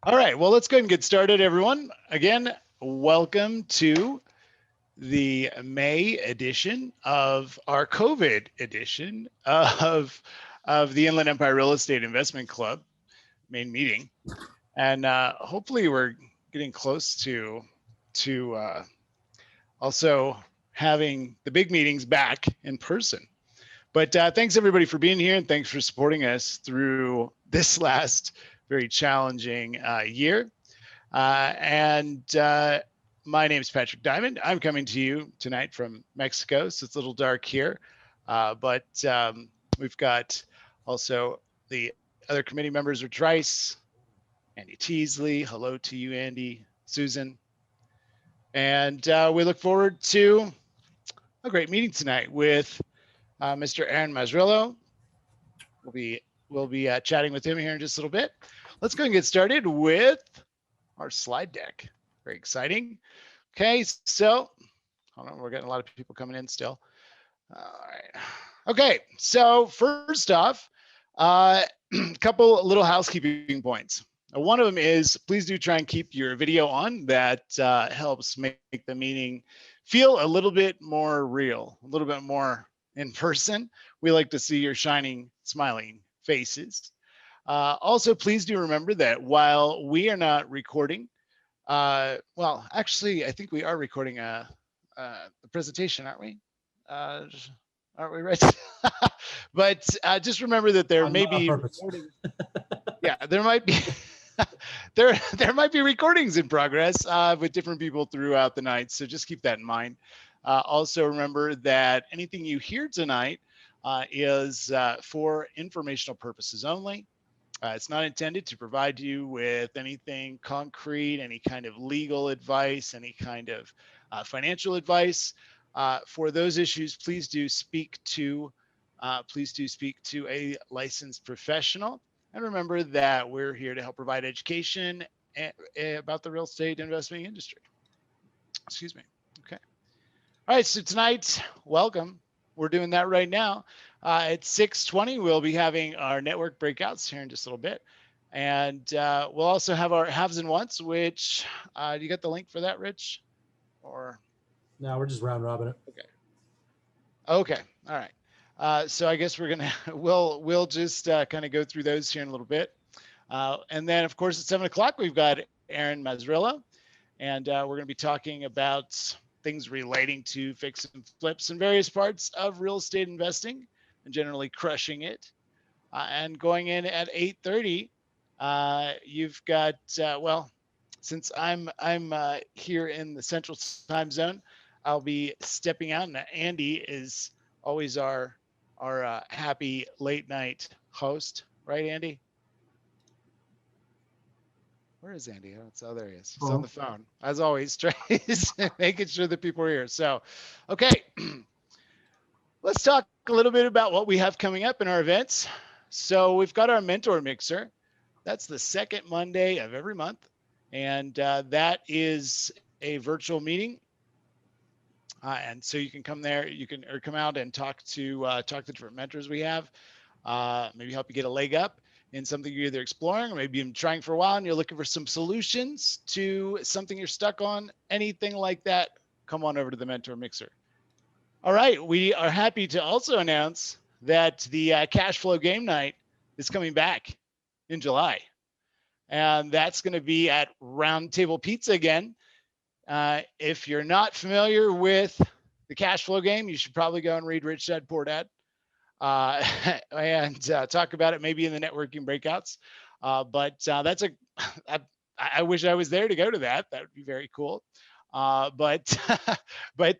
All right, well, let's go ahead and get started, everyone. Again, welcome to the May edition of our COVID edition of the Inland Empire Real Estate Investment Club main meeting. And hopefully we're getting close to also having the big meetings back in person. But thanks everybody for being here, and thanks for supporting us through this last very challenging year. My name is Patrick Diamond. I'm coming to you tonight from Mexico, so it's a little dark here. But we've got also the other committee members, Rich Rice, Andy Teasley. Hello to you, Andy, Susan. And we look forward to a great meeting tonight with Mr. Aaron Mazzrillo. We'll be chatting with him here in just a little bit. Let's go and get started with our slide deck. Very exciting. Okay, so hold on, we're getting a lot of people coming in still. All right. Okay, so first off, a couple little housekeeping points. One of them is please do try and keep your video on. That helps make the meeting feel a little bit more real, a little bit more in person. We like to see your shining, smiling faces. Also, please do remember that while we are not recording, well, actually, I think we are recording a presentation, aren't we? Aren't we, right? But just remember that there may be recordings. Yeah, there might be there might be recordings in progress with different people throughout the night. So just keep that in mind. Also remember that anything you hear tonight is for informational purposes only. It's not intended to provide you with anything concrete, any kind of legal advice, any kind of financial advice. For those issues, please do speak to a licensed professional. And remember that we're here to help provide education about the real estate investing industry. Excuse me. Okay. All right. So tonight, welcome. We're doing that right now. At 6:20, we'll be having our network breakouts here in just a little bit. And we'll also have our haves and wants, which you got the link for that, Rich? Or no, we're just round robin it. Okay. Okay. All right. So I guess we're gonna we'll just kind of go through those here in a little bit. And then of course at 7 o'clock, we've got Aaron Mazzrillo, and we're gonna be talking about things relating to fix and flips and various parts of real estate investing and generally crushing it. And going in at 8:30, you've got, well, since I'm here in the Central Time Zone, I'll be stepping out, and Andy is always our happy late night host, right, Andy? Where is Andy? Oh, there he is. He's on the phone, as always, making sure that people are here. So, okay, let's talk a little bit about what we have coming up in our events. So we've got our mentor mixer. That's the second Monday of every month, and that is a virtual meeting. And so you can come there, you can come out and talk to the different mentors we have, maybe help you get a leg up in something you're either exploring or maybe you've been trying for a while and you're looking for some solutions to something you're stuck on, anything like that, come on over to the mentor mixer. All right, we are happy to also announce that the cash flow game night is coming back in July. And that's going to be at Round Table Pizza again. If you're not familiar with the cash flow game, you should probably go and read Rich Dad Poor Dad and talk about it maybe in the networking breakouts. But that's I wish I was there to go to that. That would be very cool. But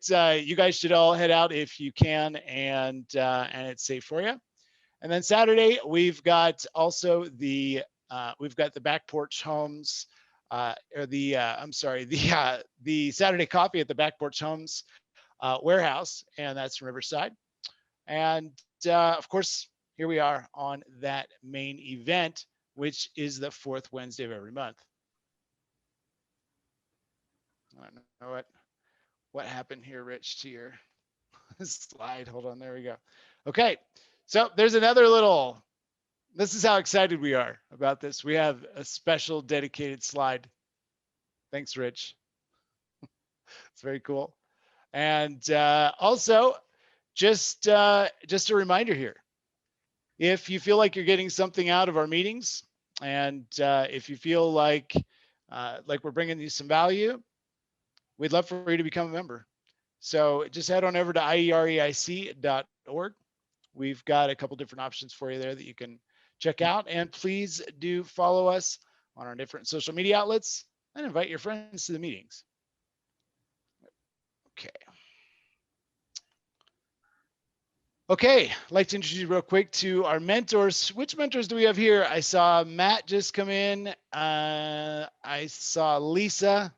you guys should all head out if you can, and it's safe for you. And then Saturday we've got also the Back Porch Homes. Or the Saturday coffee at the Back Porch Homes warehouse, and that's in Riverside. And of course, here we are on that main event, which is the fourth Wednesday of every month. I don't know what happened here, Rich, to your slide. Hold on, there we go. Okay, so there's another little This is how excited we are about this. We have a special dedicated slide. Thanks, Rich. It's very cool. And also, just a reminder here. If you feel like you're getting something out of our meetings, and if you feel like we're bringing you some value, we'd love for you to become a member. So just head on over to IEREIC.org. We've got a couple different options for you there that you can check out. And please do follow us on our different social media outlets and invite your friends to the meetings. Okay. Okay, I'd like to introduce you real quick to our mentors. Which mentors do we have here? I saw Matt just come in. I saw Lisa.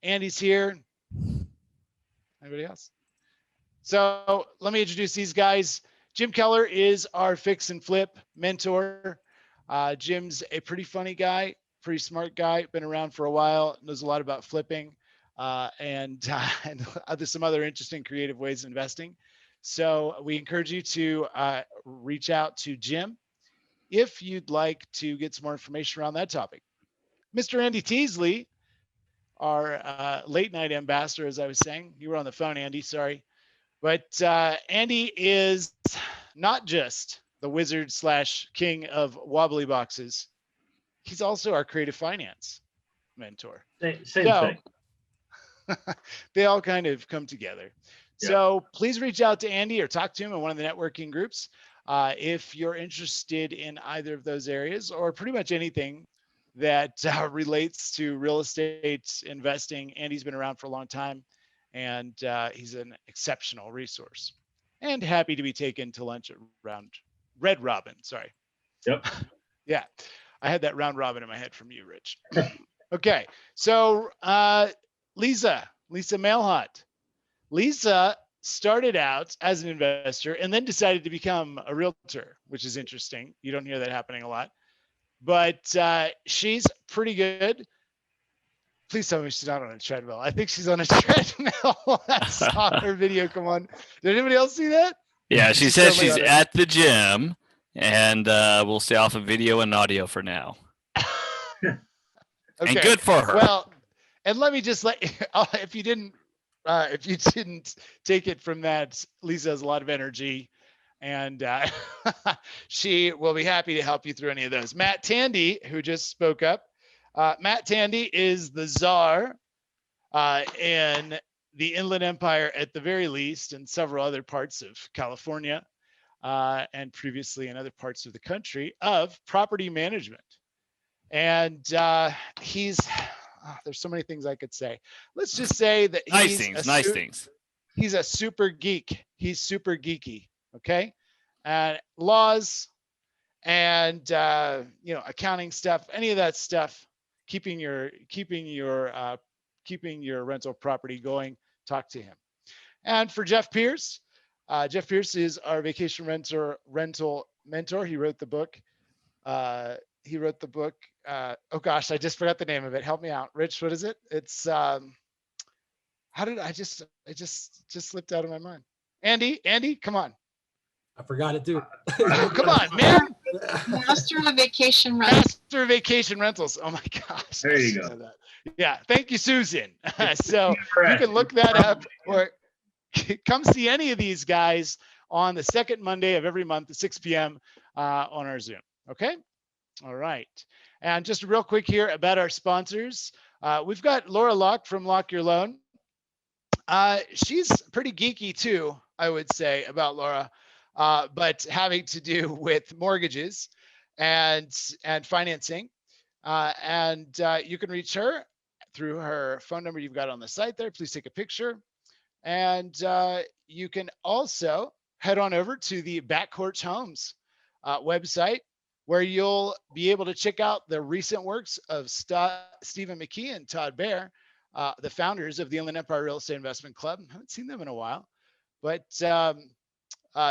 Andy's here. Anybody else? So let me introduce these guys. Jim Keller is our fix and flip mentor. Jim's a pretty funny guy, pretty smart guy, been around for a while, knows a lot about flipping and there's some other interesting creative ways of investing. So we encourage you to reach out to Jim if you'd like to get some more information around that topic. Mr. Andy Teasley, our late night ambassador, as I was saying. You were on the phone, Andy, sorry. But Andy is not just the wizard / king of wobbly boxes. He's also our creative finance mentor. Same thing. They all kind of come together. Yeah. So please reach out to Andy or talk to him in one of the networking groups if you're interested in either of those areas or pretty much anything that relates to real estate investing. Andy's been around for a long time, and he's an exceptional resource. And happy to be taken to lunch around Red Robin. Sorry. Yep. Yeah, I had that round robin in my head from you, Rich. Okay, so Lisa Mailhot. Lisa started out as an investor and then decided to become a realtor, which is interesting. You don't hear that happening a lot, but she's pretty good. Please tell me she's not on a treadmill. I think she's on a treadmill. I saw her video come on. Did anybody else see that? Yeah, she says she's at the gym, and we'll stay off of video and audio for now. Okay. And good for her. Well, and let me just if you didn't take it from that, Lisa has a lot of energy, and she will be happy to help you through any of those. Matt Tandy, who just spoke up. Matt Tandy is the czar in the Inland Empire at the very least, and several other parts of California and previously in other parts of the country of property management. And there's so many things I could say. Let's just say that nice things. He's a super geek. He's super geeky. Okay. And laws and accounting stuff, any of that stuff, keeping your rental property going, talk to him. And for Jeff Pierce is our vacation rental mentor. He wrote the book. Oh gosh, I just forgot the name of it. Help me out, Rich. What is it? It's it just slipped out of my mind. Andy, come on. I forgot it too. Come on, man. Master of Vacation Rentals. Master of Vacation Rentals. Oh my gosh. There you go. Yeah. Thank you, Susan. So you can look that up or come see any of these guys on the second Monday of every month at 6 p.m. On our Zoom. Okay. All right. And just real quick here about our sponsors. We've got Laura Locke from Lock Your Loan. She's pretty geeky too, I would say, about Laura. But having to do with mortgages and financing. You can reach her through her phone number you've got on the site there. Please take a picture. And you can also head on over to the Backcourt Homes website, where you'll be able to check out the recent works of Stephen McKee and Todd Baer, the founders of the Inland Empire Real Estate Investment Club. I haven't seen them in a while, but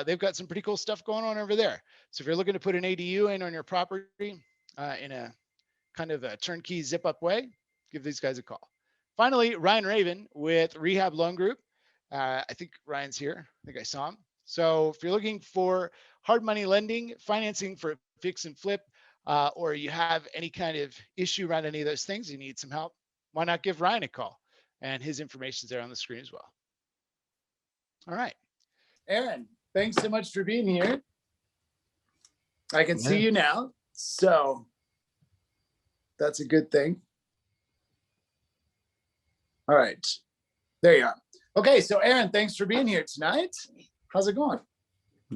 they've got some pretty cool stuff going on over there. So if you're looking to put an ADU in on your property in a kind of a turnkey zip up way, give these guys a call. Finally, Ryan Raven with Rehab Loan Group. I think Ryan's here. I think I saw him. So if you're looking for hard money lending, financing for fix and flip, or you have any kind of issue around any of those things, you need some help, why not give Ryan a call? And his information is there on the screen as well. All right. Aaron, thanks so much for being here. I can see you now, so that's a good thing. All right, there you are. Okay, so Aaron, thanks for being here tonight. How's it going?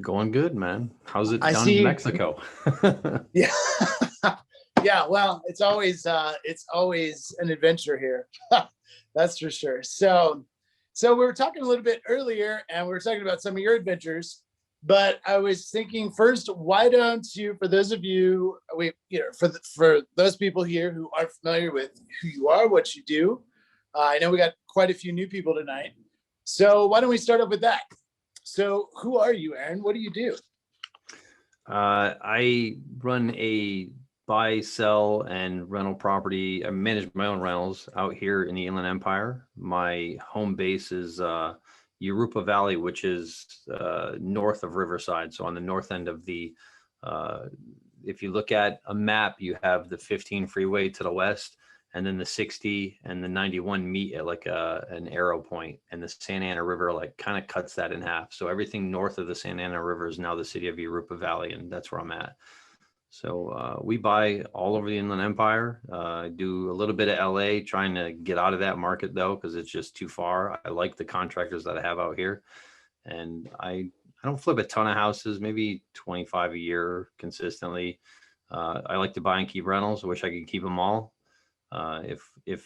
Going good, man. How's it down see in Mexico? Yeah, yeah. Well, it's always an adventure here. That's for sure. So we were talking a little bit earlier, and we were talking about some of your adventures. But I was thinking first, why don't you, for those of you, for those people here who aren't familiar with who you are, what you do, I know we got quite a few new people tonight. So why don't we start off with that? So who are you, Aaron? What do you do? I run a buy, sell, and rental property. I manage my own rentals out here in the Inland Empire. My home base is Europa Valley, which is north of Riverside. So on the north end of the, if you look at a map, you have the 15 freeway to the west, and then the 60 and the 91 meet at like an arrow point, and the Santa Ana River like kind of cuts that in half. So everything north of the Santa Ana River is now the city of Europa Valley, and that's where I'm at. So we buy all over the Inland Empire. I do a little bit of LA, trying to get out of that market though, because it's just too far. I like the contractors that I have out here, and I don't flip a ton of houses, maybe 25 a year consistently. I like to buy and keep rentals. I wish I could keep them all. If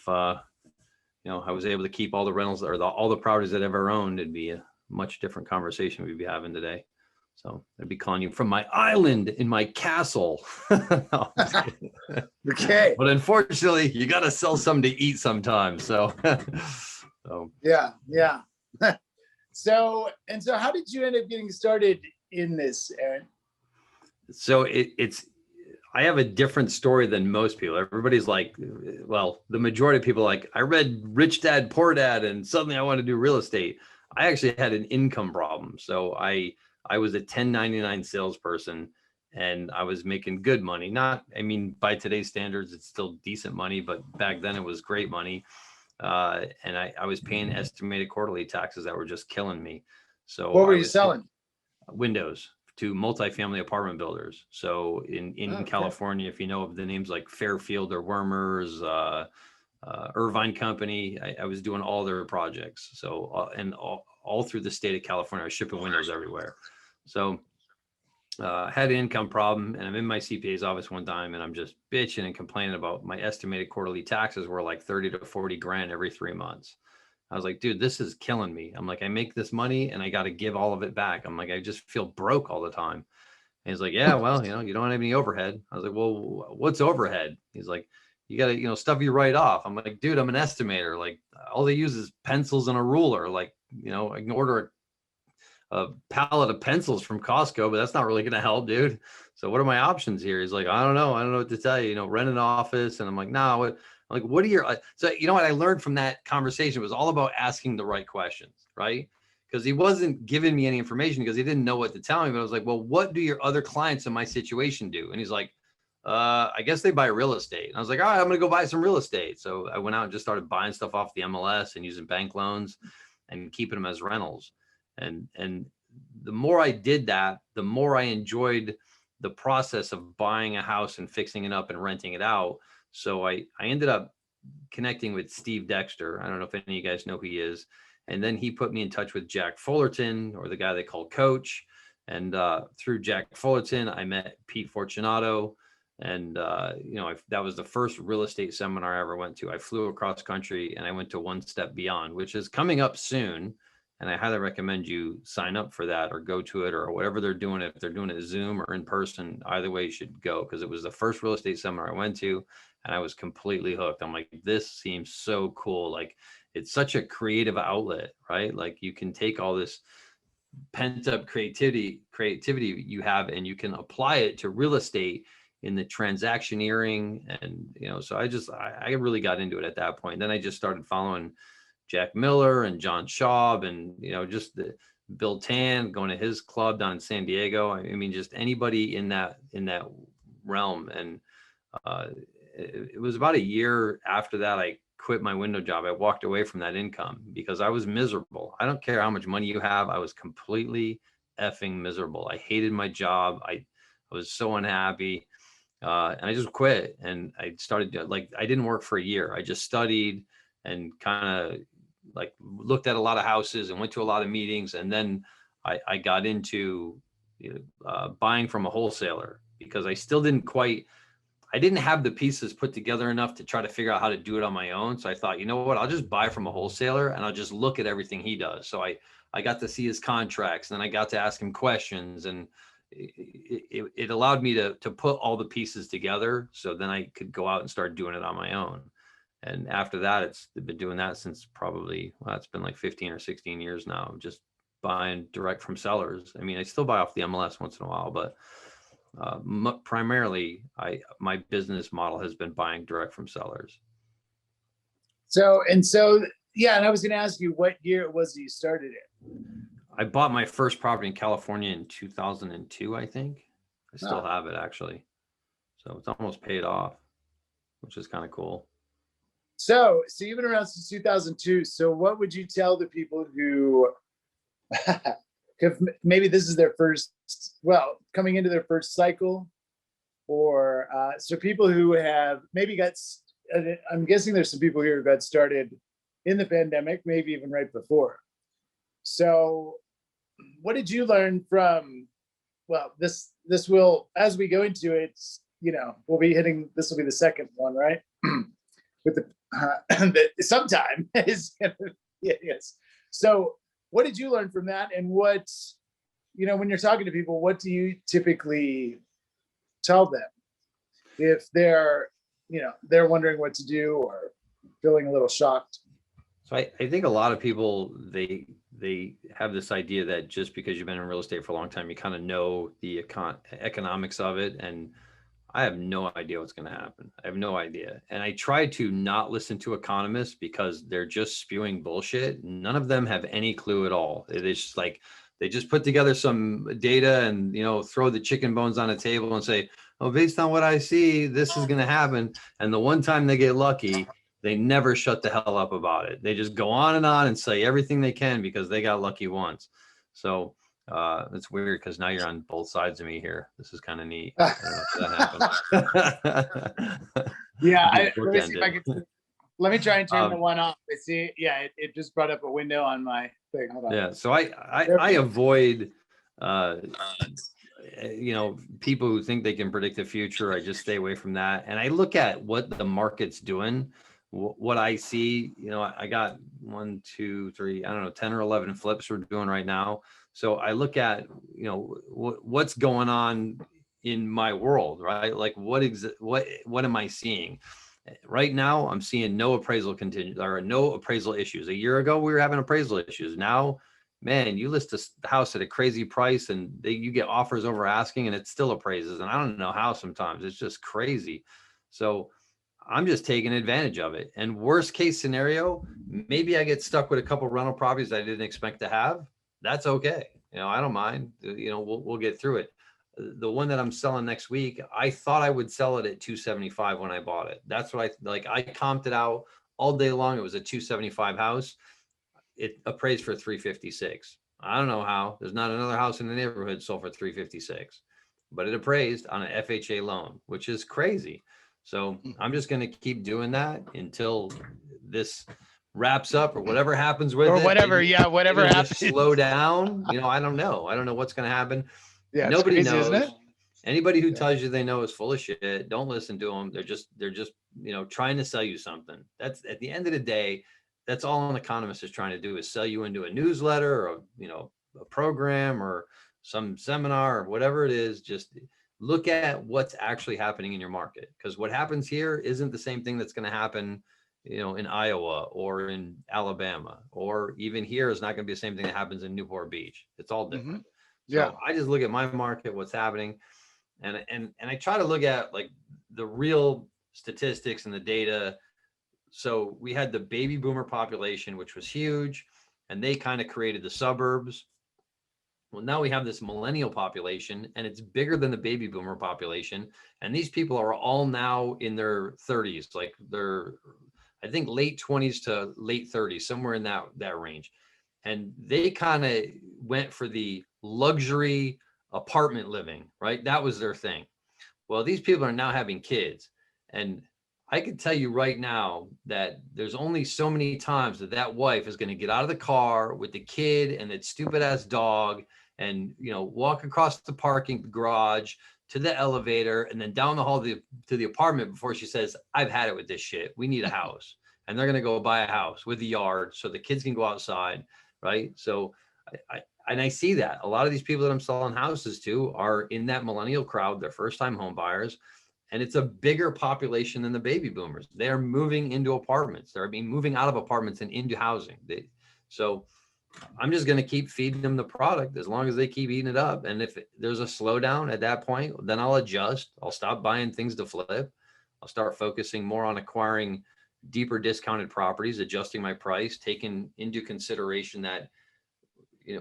you know, I was able to keep all the rentals or all the properties that I've ever owned, it'd be a much different conversation we'd be having today. So I'd be calling you from my island in my castle. No, Okay. but unfortunately, you got to sell something to eat sometimes. So, Yeah. So how did you end up getting started in this, Aaron? So it's, I have a different story than most people. Everybody's like, well, the majority of people are like, I read Rich Dad, Poor Dad, and suddenly I want to do real estate. I actually had an income problem. So I was a 1099 salesperson, and I was making good money. Not, I mean, by today's standards, it's still decent money, but back then it was great money. And I was paying estimated quarterly taxes that were just killing me. So What were you selling? Windows to multifamily apartment builders. So in Okay. California, if you know of the names like Fairfield or Wormers, Irvine Company, I was doing all their projects. So and all through the state of California, I was shipping windows everywhere. So I had an income problem, and I'm in my CPA's office one time, and I'm just bitching and complaining about my estimated quarterly taxes were like 30 to 40 grand every 3 months. I was like, dude, this is killing me. I'm like, I make this money and I got to give all of it back. I'm like, I just feel broke all the time. And he's like, yeah, well, you know, you don't have any overhead. I was like, well, what's overhead? He's like, you got to, you know, stuff you write off. I'm like, dude, I'm an estimator. Like, all they use is pencils and a ruler. Like, you know, I can order a pallet of pencils from Costco, but that's not really going to help, dude. So what are my options here? He's like, I don't know what to tell you, you know, rent an office. And I'm like, no, what? I'm like, what are your, so you know what I learned from that conversation was all about asking the right questions, right? Because he wasn't giving me any information because he didn't know what to tell me. But I was like, well, what do your other clients in my situation do? And he's like, I guess they buy real estate. And I was like, all right, I'm going to go buy some real estate. So I went out and just started buying stuff off the MLS and using bank loans and keeping them as rentals. And the more I did that, the more I enjoyed the process of buying a house and fixing it up and renting it out. So I ended up connecting with Steve Dexter. I don't know if any of you guys know who he is. And then he put me in touch with Jack Fullerton, or the guy they call Coach. And through Jack Fullerton, I met Pete Fortunato. And, you know, that was the first real estate seminar I ever went to. I flew across country and I went to One Step Beyond, which is coming up soon. And I highly recommend you sign up for that or go to it or whatever they're doing. If they're doing it Zoom or in person, either way you should go, because it was the first real estate seminar I went to and I was completely hooked. I'm like, this seems so cool. Like, it's such a creative outlet, right? Like, you can take all this pent up creativity you have and you can apply it to real estate in the transactioneering. And, you know, so I really got into it at that point. Then I just started following Jack Miller and John Schaub and, you know, just Bill Tan, going to his club down in San Diego. I mean, just anybody in that realm. And it was about a year after that I quit my window job. I walked away from that income because I was miserable. I don't care how much money you have. I was completely effing miserable. I hated my job. I was so unhappy. And I just quit, and I started I didn't work for a year. I just studied and kind of looked at a lot of houses and went to a lot of meetings. And then I got into buying from a wholesaler because I still I didn't have the pieces put together enough to try to figure out how to do it on my own. So I thought, you know what, I'll just buy from a wholesaler and I'll just look at everything he does. So I got to see his contracts, and then I got to ask him questions, and it allowed me to put all the pieces together. So then I could go out and start doing it on my own. And after that, it's been doing that since probably, well, it's been like 15 or 16 years now, just buying direct from sellers. I mean, I still buy off the MLS once in a while, but primarily my business model has been buying direct from sellers. So, yeah, and I was going to ask you what year it was that you started it. I bought my first property in California in 2002, I think. I still have it, actually. So it's almost paid off, which is kind of cool. So you've been around since 2002. So what would you tell the people who, maybe this is their first, coming into their first cycle, or so people who have maybe I'm guessing there's some people here who got started in the pandemic, maybe even right before. So what did you learn from, this will, as we go into it, we'll be hitting, this will be the second one, right? With the sometime is, yes. So what did you learn from that? And what, when you're talking to people, what do you typically tell them if they're wondering what to do or feeling a little shocked? So I think a lot of people, they have this idea that just because you've been in real estate for a long time, you kind of know the economics of it. And I have no idea what's going to happen. I have no idea. And I try to not listen to economists because they're just spewing bullshit. None of them have any clue at all. It's just they just put together some data and, throw the chicken bones on a table and say, oh, based on what I see, this is going to happen. And the one time they get lucky, they never shut the hell up about it. They just go on and say everything they can because they got lucky once. So it's weird because now you're on both sides of me here. This is kind of neat. I don't know if that happened. Yeah, let me see if I can. Let me try and turn the one off. I see. Yeah, it just brought up a window on my thing. Hold on. Yeah, so I avoid people who think they can predict the future. I just stay away from that, and I look at what the market's doing. What I see, I got 1, 2, 3, I don't know, 10 or 11 flips we're doing right now. So I look at, what's going on in my world, right? Like what am I seeing? Right now, I'm seeing no appraisal no appraisal issues. A year ago, we were having appraisal issues. Now, man, you list a house at a crazy price and you get offers over asking and it still appraises. And I don't know how sometimes. It's just crazy. So I'm just taking advantage of it. And worst case scenario, maybe I get stuck with a couple rental properties I didn't expect to have. That's okay. I don't mind. We'll get through it. The one that I'm selling next week, I thought I would sell it at 275 when I bought it. That's what I comped it out all day long. It was a 275 house. It appraised for 356. I don't know how. There's not another house in the neighborhood sold for 356, but it appraised on an FHA loan, which is crazy. So I'm just going to keep doing that until this wraps up or whatever happens with it. Or whatever. Yeah. Whatever happens. Slow down. I don't know. I don't know what's going to happen. Yeah. Nobody crazy, knows. isn't it? Anybody who tells you they know is full of shit. Don't listen to them. They're just trying to sell you something. That's at the end of the day. That's all an economist is trying to do is sell you into a newsletter or, a program or some seminar or whatever it is. Just look at what's actually happening in your market, because what happens here isn't the same thing that's going to happen, in Iowa or in Alabama, or even here is not going to be the same thing that happens in Newport Beach. It's all different. Mm-hmm. Yeah. So I just look at my market, what's happening. And I try to look at the real statistics and the data. So we had the baby boomer population, which was huge, and they kind of created the suburbs. Well, now we have this millennial population, and it's bigger than the baby boomer population. And these people are all now in their 30s, like they're, I think, late 20s to late 30s, somewhere in that range. And they kind of went for the luxury apartment living, right? That was their thing. Well, these people are now having kids. And I can tell you right now that there's only so many times that wife is going to get out of the car with the kid and that stupid ass dog and, walk across the parking garage to the elevator and then down the hall to the apartment before she says, I've had it with this shit. We need a house. And they're going to go buy a house with a yard so the kids can go outside. Right. So I see that a lot of these people that I'm selling houses to are in that millennial crowd. They're first time home buyers. And it's a bigger population than the baby boomers. They're moving into apartments. They're moving out of apartments and into housing. So I'm just going to keep feeding them the product as long as they keep eating it up. And if there's a slowdown at that point, then I'll adjust. I'll stop buying things to flip. I'll start focusing more on acquiring deeper discounted properties, adjusting my price, taking into consideration that,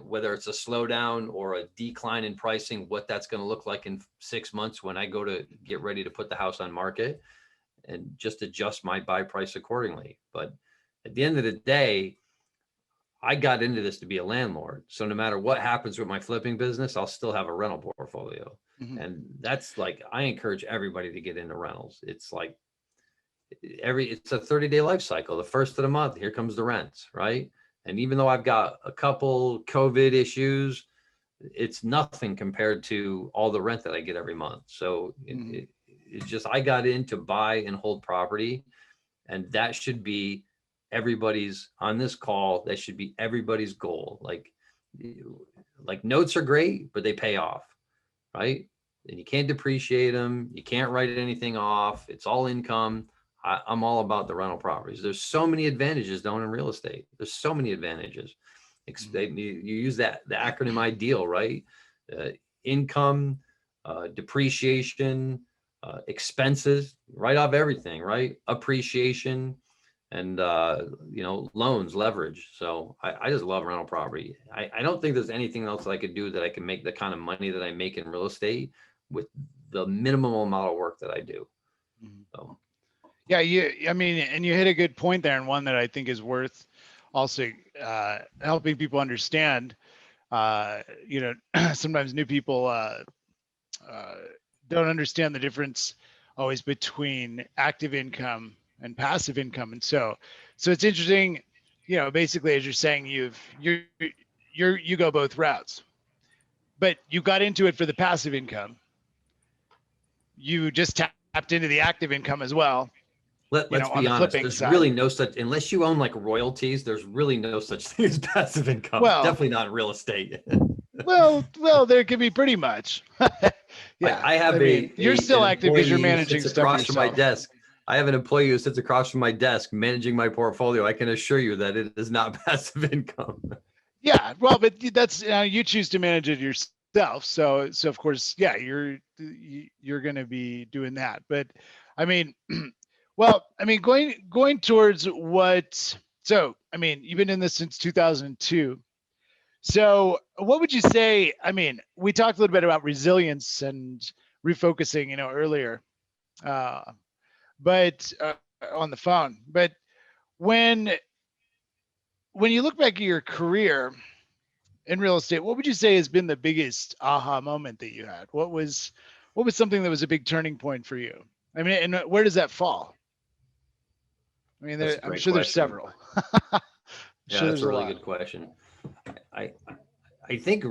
whether it's a slowdown or a decline in pricing, what that's going to look like in 6 months when I go to get ready to put the house on market, and just adjust my buy price accordingly. But at the end of the day, I got into this to be a landlord. So no matter what happens with my flipping business, I'll still have a rental portfolio. Mm-hmm. And that's like, I encourage everybody to get into rentals. It's like it's a 30-day life cycle. The first of the month, here comes the rents, right? And even though I've got a couple COVID issues, it's nothing compared to all the rent that I get every month. So it's just, I got in to buy and hold property, and that should be everybody's on this call. That should be everybody's goal. Like notes are great, but they pay off, right? And you can't depreciate them. You can't write anything off. It's all income. I'm all about the rental properties. There's so many advantages down in real estate. There's so many advantages. You use the acronym IDEAL, right? Income, depreciation, expenses, write off everything, right? Appreciation, and loans, leverage. So I just love rental property. I don't think there's anything else that I could do that I can make the kind of money that I make in real estate with the minimum amount of work that I do. So. Yeah, and you hit a good point there, and one that I think is worth also helping people understand. Sometimes new people don't understand the difference always between active income and passive income, and so it's interesting. Basically, as you're saying, you go both routes, but you got into it for the passive income. You just tapped into the active income as well. Let's be honest, there's really no such, unless you own like royalties, there's really no such thing as passive income. Well, definitely not in real estate. well, there could be pretty much. Yeah, I have you're still active because you're managing stuff across from my desk. I have an employee who sits across from my desk managing my portfolio. I can assure you that it is not passive income. Yeah, well, but that's you choose to manage it yourself. So of course, yeah, you're going to be doing that. But I mean. Well, going towards what, so, you've been in this since 2002. So what would you say, we talked a little bit about resilience and refocusing, earlier, but on the phone, but when you look back at your career in real estate, what would you say has been the biggest aha moment that you had? What was something that was a big turning point for you? And where does that fall? I'm sure there's several. Yeah, that's a really good question. I think,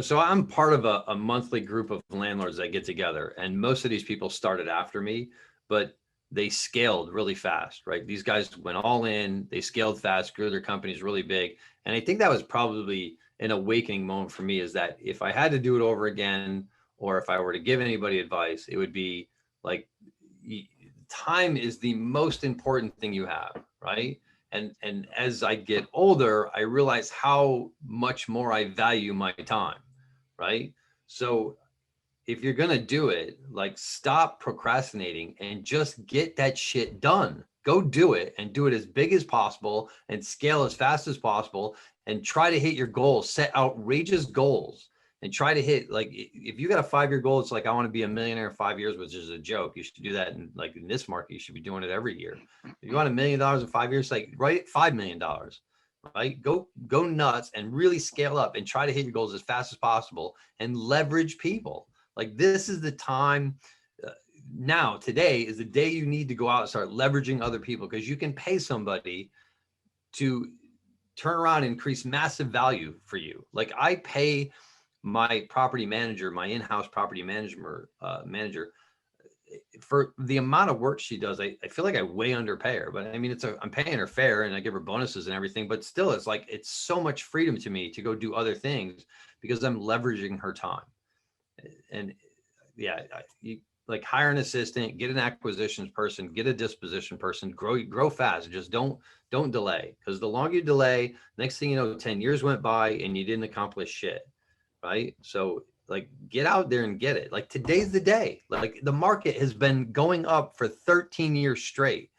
so I'm part of a monthly group of landlords that get together, and most of these people started after me, but they scaled really fast, right? These guys went all in, they scaled fast, grew their companies really big. And I think that was probably an awakening moment for me, is that if I had to do it over again, or if I were to give anybody advice, it would be like, time is the most important thing you have, right? And as I get older, I realize how much more I value my time, right? So if you're gonna do it, like, stop procrastinating and just get that shit done. Go do it, and do it as big as possible and scale as fast as possible, and try to hit your goals. Set outrageous goals and try to hit, like, if you got a 5-year goal, it's like, I want to be a millionaire in 5 years, which is a joke. You should do that. And like in this market, you should be doing it every year. If you want $1 million in 5 years, like write $5 million, right? Go nuts and really scale up and try to hit your goals as fast as possible and leverage people. Like, this is the time. Now, today is the day you need to go out and start leveraging other people, because you can pay somebody to turn around and increase massive value for you. Like, I pay my property manager, my in-house property manager, for the amount of work she does. I feel like I way underpay her, but I mean, I'm paying her fair and I give her bonuses and everything, but still, it's like, it's so much freedom to me to go do other things because I'm leveraging her time. And yeah, you like, hire an assistant, get an acquisitions person, get a disposition person, grow fast. Just don't delay, because the longer you delay, next thing you know, 10 years went by and you didn't accomplish shit. Right? So like, get out there and get it. Like, today's the day. Like, the market has been going up for 13 years straight.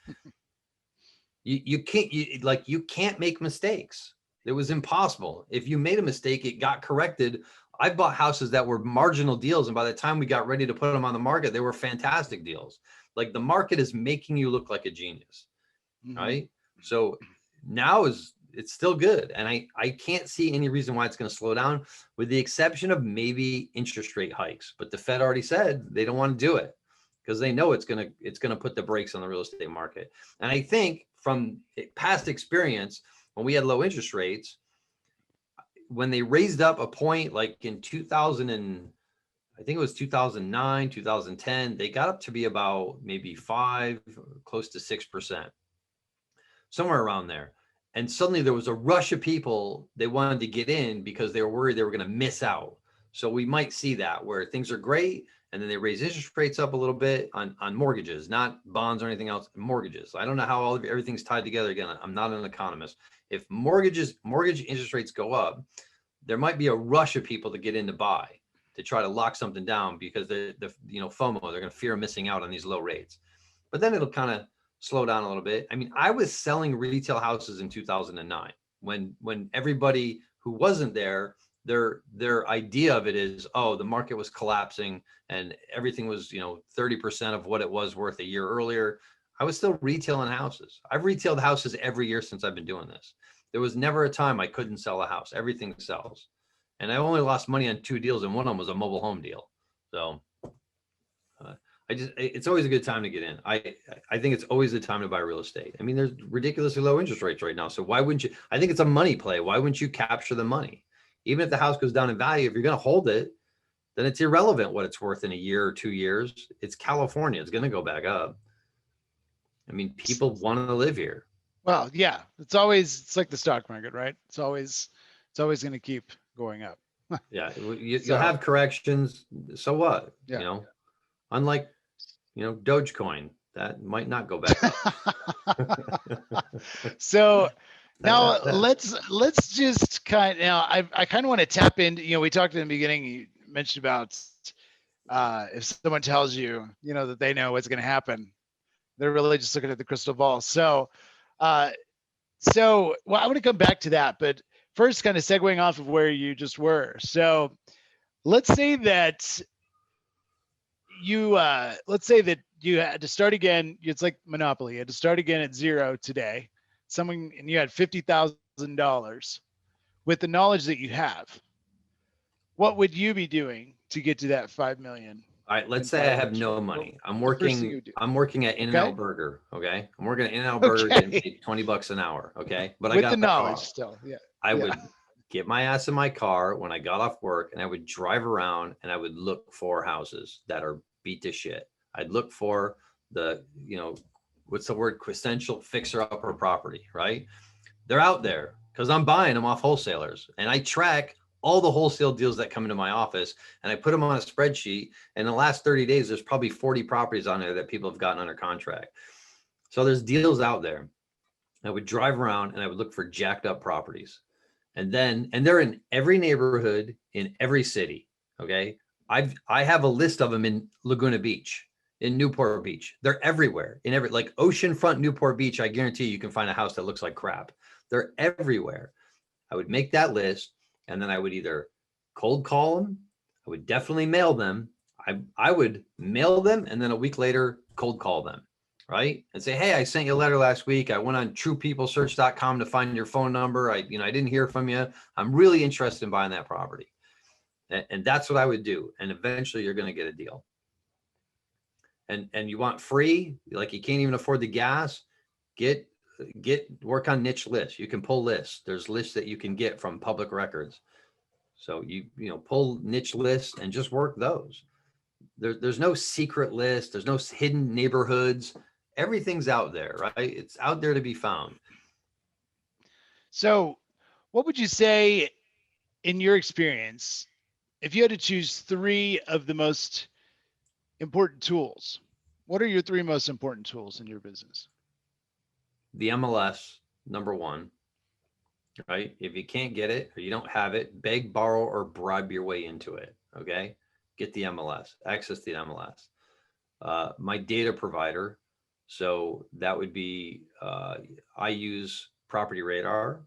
You can't make mistakes. It was impossible. If you made a mistake, it got corrected. I bought houses that were marginal deals, and by the time we got ready to put them on the market, they were fantastic deals. Like, the market is making you look like a genius. Right? So now it's still good. And I can't see any reason why it's going to slow down, with the exception of maybe interest rate hikes. But the Fed already said they don't want to do it because they know it's going to put the brakes on the real estate market. And I think from past experience, when we had low interest rates, when they raised up a point, like in 2000 and I think it was 2009, 2010, they got up to be about maybe 5, close to 6%, somewhere around there. And suddenly there was a rush of people, they wanted to get in because they were worried they were going to miss out. So we might see that, where things are great and then they raise interest rates up a little bit on mortgages, not bonds or anything else, mortgages. I don't know how everything's tied together. Again, I'm not an economist. If mortgage interest rates go up, there might be a rush of people to get in to buy, to try to lock something down, because the FOMO, they're going to fear missing out on these low rates. But then it'll kind of slow down a little bit. I mean, I was selling retail houses in 2009 when everybody who wasn't there, their idea of it is, oh, the market was collapsing and everything was, 30% of what it was worth a year earlier. I was still retailing houses. I've retailed houses every year since I've been doing this. There was never a time I couldn't sell a house. Everything sells. And I only lost money on 2 deals, and one of them was a mobile home deal. So it's always a good time to get in. I think it's always the time to buy real estate. I mean, there's ridiculously low interest rates right now. So why wouldn't you? I think it's a money play. Why wouldn't you capture the money? Even if the house goes down in value, if you're going to hold it, then it's irrelevant what it's worth in a year or 2 years. It's California. It's going to go back up. I mean, people want to live here. Well, yeah, it's like the stock market, right? It's always going to keep going up. Yeah, you'll have corrections. So what? Yeah. Unlike, Dogecoin, that might not go back up. So now let's just I kind of want to tap into, we talked in the beginning, you mentioned about if someone tells you, that they know what's going to happen, they're really just looking at the crystal ball. So I want to come back to that, but first, kind of segueing off of where you just were. So let's say that you had to start again. It's like Monopoly. You had to start again at zero today. And you had $50,000 with the knowledge that you have. What would you be doing to get to that 5 million? All right, let's say I have no money. I'm working at In-N-Out Burger. Okay, I'm working at In-N-Out Burger, getting paid $20 an hour. Okay, but I got the knowledge still. Yeah, I would get my ass in my car when I got off work, and I would drive around and I would look for houses that are beat to shit. I'd look for the, what's the word, quintessential fixer-upper property, right? They're out there because I'm buying them off wholesalers, and I track all the wholesale deals that come into my office, and I put them on a spreadsheet. And in the last 30 days, there's probably 40 properties on there that people have gotten under contract. So there's deals out there. I would drive around and I would look for jacked up properties. And they're in every neighborhood in every city. Okay. I have a list of them in Laguna Beach, in Newport Beach. They're everywhere, like oceanfront Newport Beach. I guarantee you can find a house that looks like crap. They're everywhere. I would make that list. And then I would either cold call them. I would definitely mail them. I would mail them and then a week later cold call them, right? And say, hey, I sent you a letter last week. I went on truepeoplesearch.com to find your phone number. I didn't hear from you. I'm really interested in buying that property. And that's what I would do. And eventually you're going to get a deal. And you want free, like you can't even afford the gas, work on niche lists. You can pull lists. There's lists that you can get from public records. So you pull niche lists and just work those. There's no secret list. There's no hidden neighborhoods. Everything's out there, right? It's out there to be found. So what would you say in your experience, if you had to choose 3 of the most important tools, what are your 3 most important tools in your business? The MLS, number 1, right? If you can't get it or you don't have it, beg, borrow, or bribe your way into it. Okay. Get the MLS, access the MLS. My data provider. So that would be, I use Property Radar.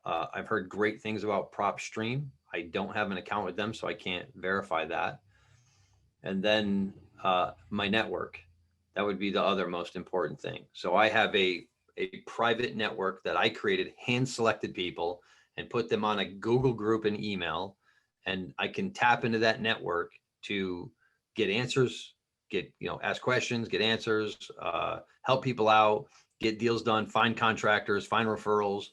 I've heard great things about PropStream. I don't have an account with them, so I can't verify that. And then my network, that would be the other most important thing. So I have a private network that I created, hand-selected people and put them on a Google group and email. And I can tap into that network to get answers, ask questions, get answers, help people out, get deals done, find contractors, find referrals.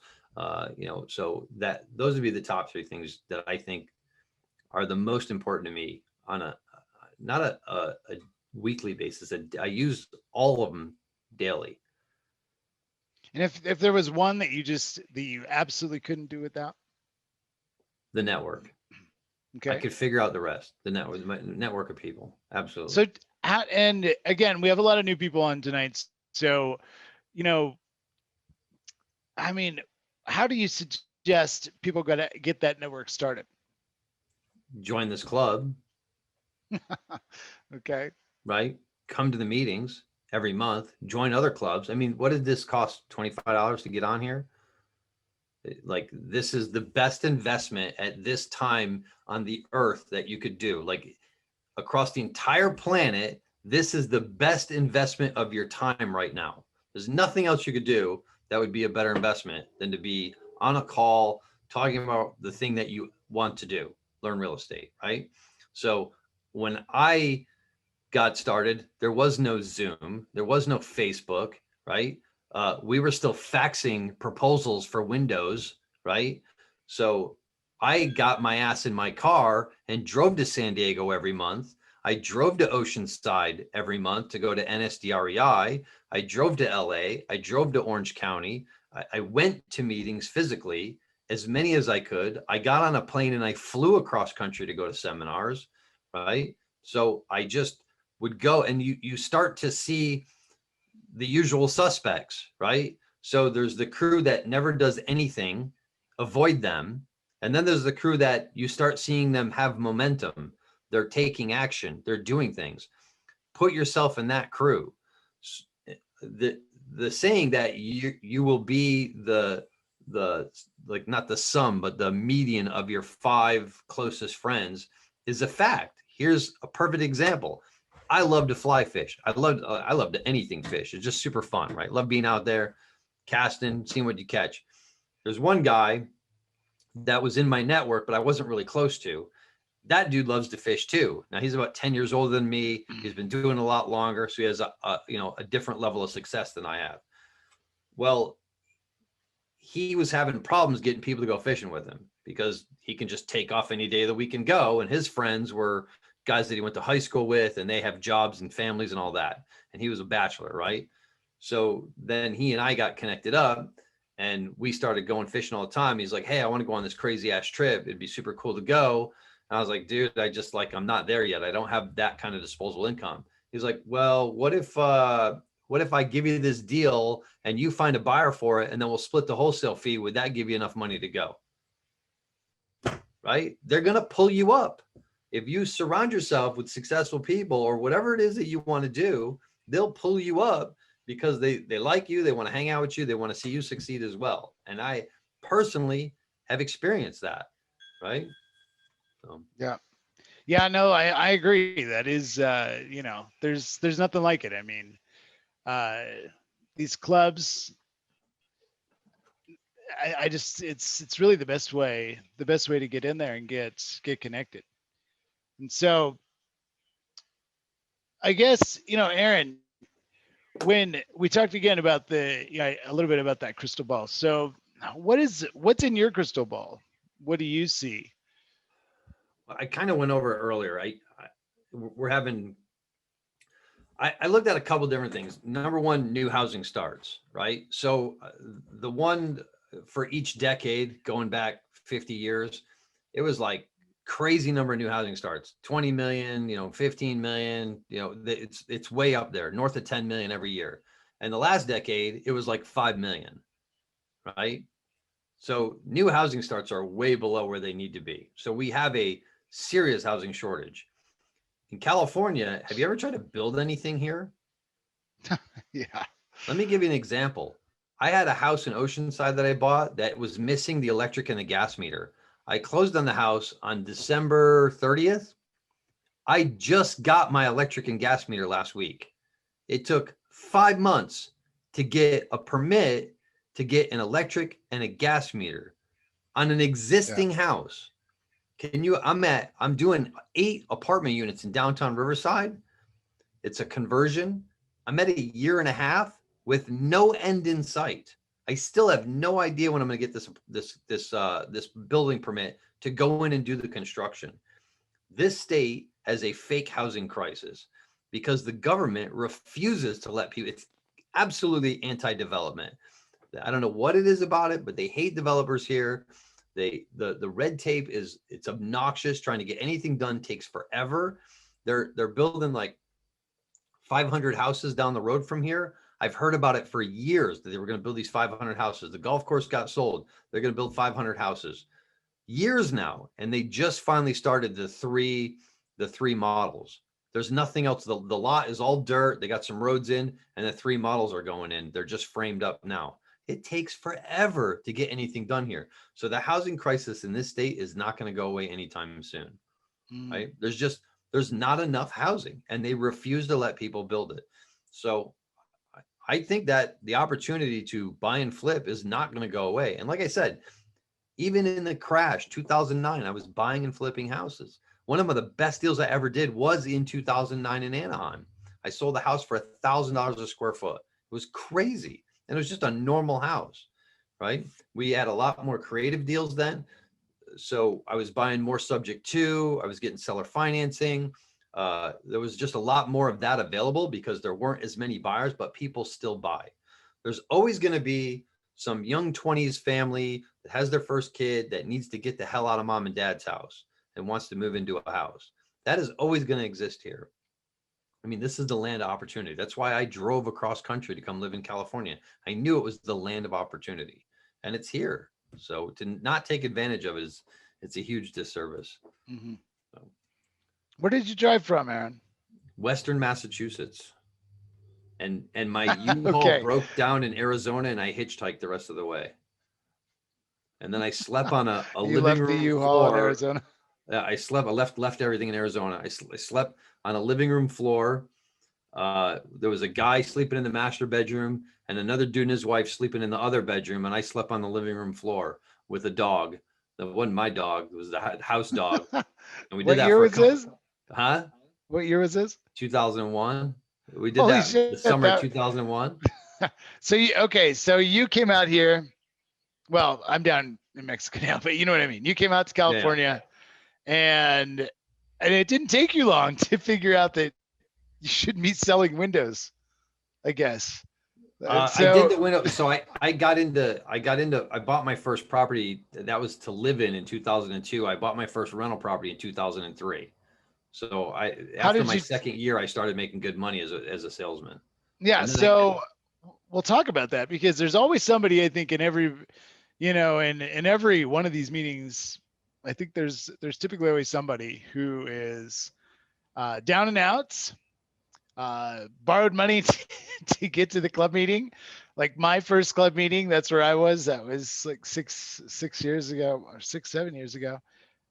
So those would be the top 3 things that I think are the most important to me on not a weekly basis. I use all of them daily. And if there was one that you absolutely couldn't do without? The network. Okay. I could figure out the rest. The network, my network of people. Absolutely. So, and again, we have a lot of new people on tonight. So, how do you suggest people got to get that network started? Join this club. Okay. Right. Come to the meetings every month. Join other clubs. What did this cost? $25 to get on here? Like, this is the best investment at this time on the earth that you could do. Like, across the entire planet, this is the best investment of your time right now. There's nothing else you could do that would be a better investment than to be on a call talking about the thing that you want to do, learn real estate, right? So when I got started, there was no Zoom, there was no Facebook, right? We were still faxing proposals for windows, right? So I got my ass in my car and drove to San Diego every month. I drove to Oceanside every month to go to NSDREI. I drove to LA. I drove to Orange County. I went to meetings physically, as many as I could. I got on a plane and I flew across country to go to seminars, right? So I just would go, and you start to see the usual suspects, right? So there's the crew that never does anything, avoid them. And then there's the crew that you start seeing them have momentum. They're taking action. They're doing things. Put yourself in that crew. The saying that you will be the like, not the sum, but the median of your 5 closest friends is a fact. Here's a perfect example. I love to fly fish. I love to anything fish. It's just super fun, right? Love being out there, casting, seeing what you catch. There's one guy that was in my network, but I wasn't really close to. That dude loves to fish too. Now, he's about 10 years older than me. He's been doing a lot longer. So he has a different level of success than I have. Well, he was having problems getting people to go fishing with him because he can just take off any day of the week and go. And his friends were guys that he went to high school with, and they have jobs and families and all that. And he was a bachelor, right? So then he and I got connected up, and we started going fishing all the time. He's like, hey, I want to go on this crazy ass trip. It'd be super cool to go. And I was like, dude, I'm not there yet. I don't have that kind of disposable income. He's like, well, what if I give you this deal and you find a buyer for it, and then we'll split the wholesale fee? Would that give you enough money to go? Right? They're going to pull you up. If you surround yourself with successful people or whatever it is that you want to do, they'll pull you up because they like you. They want to hang out with you. They want to see you succeed as well. And I personally have experienced that. Right. So Yeah, no, I agree. That is, there's nothing like it. I mean, these clubs, I just, it's really the best way to get in there and get connected. And so I guess, Aaron, when we talked again about a little bit about that crystal ball. So what's in your crystal ball? What do you see? I kind of went over it earlier. We're having, I looked at a couple different things. Number one, new housing starts, right? So the one for each decade going back 50 years, it was like crazy number of new housing starts, 20 million, 15 million, it's way up there, north of 10 million every year. And the last decade, it was like 5 million, right? So new housing starts are way below where they need to be. So we have a serious housing shortage. In California, have you ever tried to build anything here? Yeah. Let me give you an example. I had a house in Oceanside that I bought that was missing the electric and the gas meter. I closed on the house on December 30th. I just got my electric and gas meter last week. It took 5 months to get a permit to get an electric and a gas meter on an existing house. I'm doing 8 apartment units in downtown Riverside. It's a conversion. I'm at 1.5 years with no end in sight. I still have no idea when I'm going to get this building permit to go in and do the construction. This state has a fake housing crisis because the government refuses to let people. It's absolutely anti-development. I don't know what it is about it, but they hate developers here. The red tape it's obnoxious. Trying to get anything done takes forever. They're building like 500 houses down the road from here. I've heard about it for years that they were going to build these 500 houses. The golf course got sold. They're going to build 500 houses. Years now, and they just finally started the three models. There's nothing else. The lot is all dirt. They got some roads in, and the 3 models are going in. They're just framed up now. It takes forever to get anything done here. So the housing crisis in this state is not going to go away anytime soon, right? There's not enough housing, and they refuse to let people build it. So I think that the opportunity to buy and flip is not going to go away. And like I said, even in the crash, 2009, I was buying and flipping houses. One of the best deals I ever did was in 2009 in Anaheim. I sold a house for $1,000 a square foot. It was crazy. And it was just a normal house, right? We had a lot more creative deals then. So I was buying more subject to, I was getting seller financing. There was just a lot more of that available because there weren't as many buyers, but people still buy. There's always going to be some young 20s family that has their first kid that needs to get the hell out of mom and dad's house and wants to move into a house. That is always going to exist here. I mean, this is the land of opportunity. That's why I drove across country to come live in California. I knew it was the land of opportunity, and it's here. So to not take advantage of it it's a huge disservice. Mm-hmm. So. Where did you drive from, Aaron? Western Massachusetts. And my U-Haul broke down in Arizona, and I hitchhiked the rest of the way. And then I slept on a you living left room the U-Haul floor. in Arizona. I left everything in Arizona. I slept on a living room floor. There was a guy sleeping in the master bedroom and another dude and his wife sleeping in the other bedroom. And I slept on the living room floor with a dog. That wasn't my dog. It was the house dog. And we did What that year for was this? Huh? What year was this? 2001. We did Holy that shit, the summer of 2001. So you came out here. Well, I'm down in Mexico now, but you know what I mean. You came out to California, and it didn't take you long to figure out that you shouldn't be selling windows, I guess. I did the window. So I bought my first property that was to live in 2002. I bought my first rental property in 2003. So after my second year, I started making good money as a salesman. Yeah. So we'll talk about that because there's always somebody, I think, in every, in every one of these meetings, I think there's typically always somebody who is down and out, borrowed money to get to the club meeting. Like my first club meeting, that's where I was. That was like 6 years ago or 6, 7 years ago.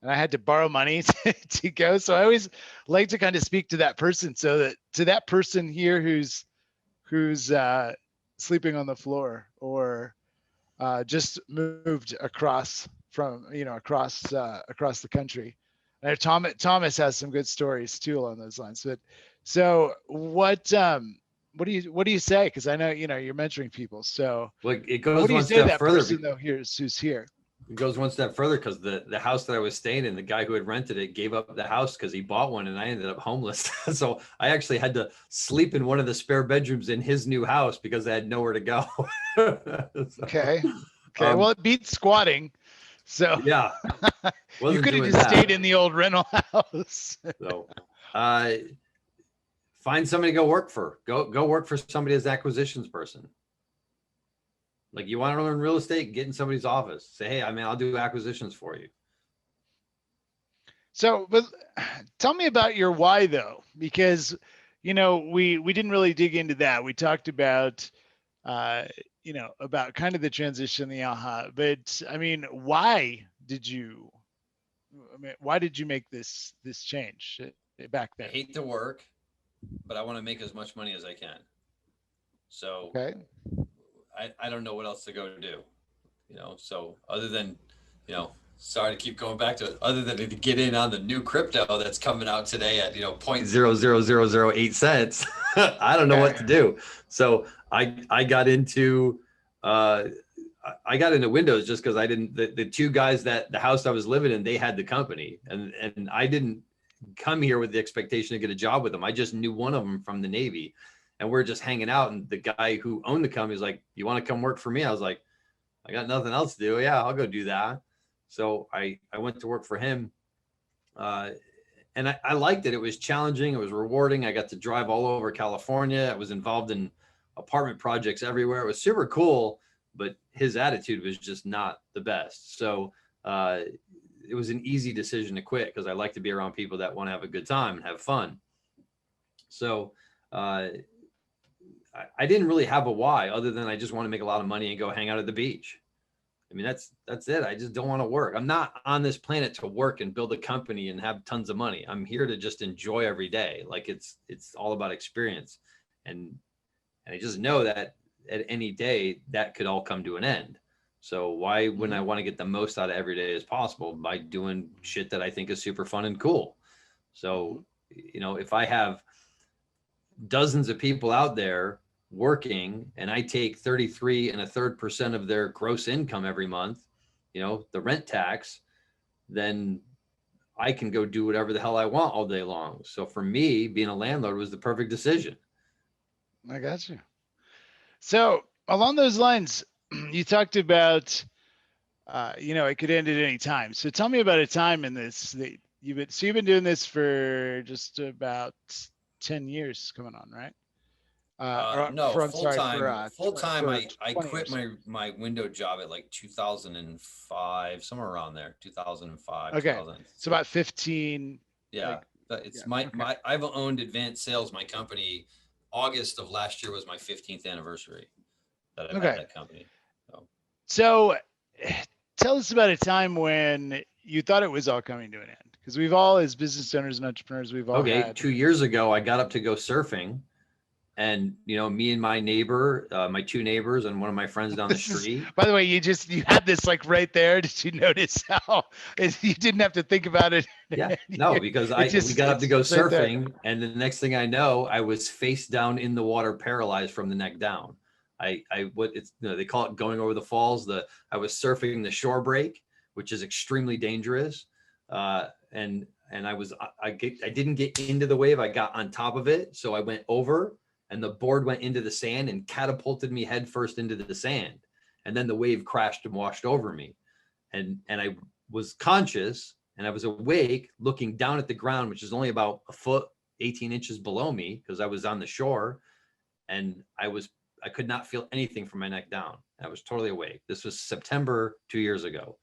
and I had to borrow money to go. So I always like to kind of speak to that person, so that to that person here who's sleeping on the floor, or just moved across from across the country. I know Thomas has some good stories too along those lines. But so what do you say? Because I know you're mentoring people. So Well, it goes what do you one say to step that further. person though who's here? It goes one step further because the house that I was staying in, the guy who had rented it gave up the house because he bought one, and I ended up homeless. So I actually had to sleep in one of the spare bedrooms in his new house because I had nowhere to go. Okay. Well, it beats squatting. So yeah, you wasn't could have doing just that. stayed in the old rental house. So find somebody to go work for. Go work for somebody as acquisitions person. Like, you want to learn real estate, get in somebody's office. Say, hey, I'll do acquisitions for you. So, but tell me about your why though, because we didn't really dig into that. We talked about about kind of the transition, the aha. But I mean, why did you make this change back I then? hate to work, but I want to make as much money as I can. So Okay. I don't know what else to go to do, so other than, sorry to keep going back to it, other than to get in on the new crypto that's coming out today at, 0.00008 cents. I don't know what to do. So I got into, Windows just because I didn't, the two guys that the house I was living in, they had the company, and I didn't come here with the expectation to get a job with them. I just knew one of them from the Navy, and we're just hanging out. And the guy who owned the company was like, "You want to come work for me?" I was like, "I got nothing else to do. Yeah, I'll go do that." So I went to work for him. And I liked it. It was challenging. It was rewarding. I got to drive all over California. I was involved in apartment projects everywhere. It was super cool, but his attitude was just not the best. So it was an easy decision to quit because I like to be around people that want to have a good time and have fun. So I didn't really have a why other than I just want to make a lot of money and go hang out at the beach. I mean, that's it. I just don't want to work. I'm not on this planet to work and build a company and have tons of money. I'm here to just enjoy every day. Like, it's all about experience. And I just know that at any day that could all come to an end. So why wouldn't I want to get the most out of every day as possible by doing shit that I think is super fun and cool? So, if I have dozens of people out there working and I take 33 1/3% of their gross income every month, the rent tax, then I can go do whatever the hell I want all day long. So for me, being a landlord was the perfect decision. I got you. So along those lines, you talked about, it could end at any time. So tell me about a time in this that you've been doing this for just about 10 years coming on, right? No, full time. I 20 quit years. my window job at like 2005, somewhere around there, 2005. Okay. 2006. It's about 15. Yeah. I've owned Advanced Sales, my company. August of last year was my 15th anniversary that I've had that company. So tell us about a time when you thought it was all coming to an end, because we've all, as business owners and entrepreneurs, we've all had. 2 years ago, I got up to go surfing, and me and my neighbor, my two neighbors, and one of my friends down the street. By the way, you had this like right there. Did you notice how you didn't have to think about it? Yeah, no, because we got up to go surfing, and the next thing I know, I was face down in the water, paralyzed from the neck down. They call it going over the falls. I was surfing the shore break, which is extremely dangerous, and I didn't get into the wave. I got on top of it, so I went over, and the board went into the sand and catapulted me headfirst into the sand, and then the wave crashed and washed over me, and I was conscious. And I was awake, looking down at the ground, which is only about a foot, 18 inches below me, because I was on the shore, and I could not feel anything from my neck down. I was totally awake. This was September 2 years ago.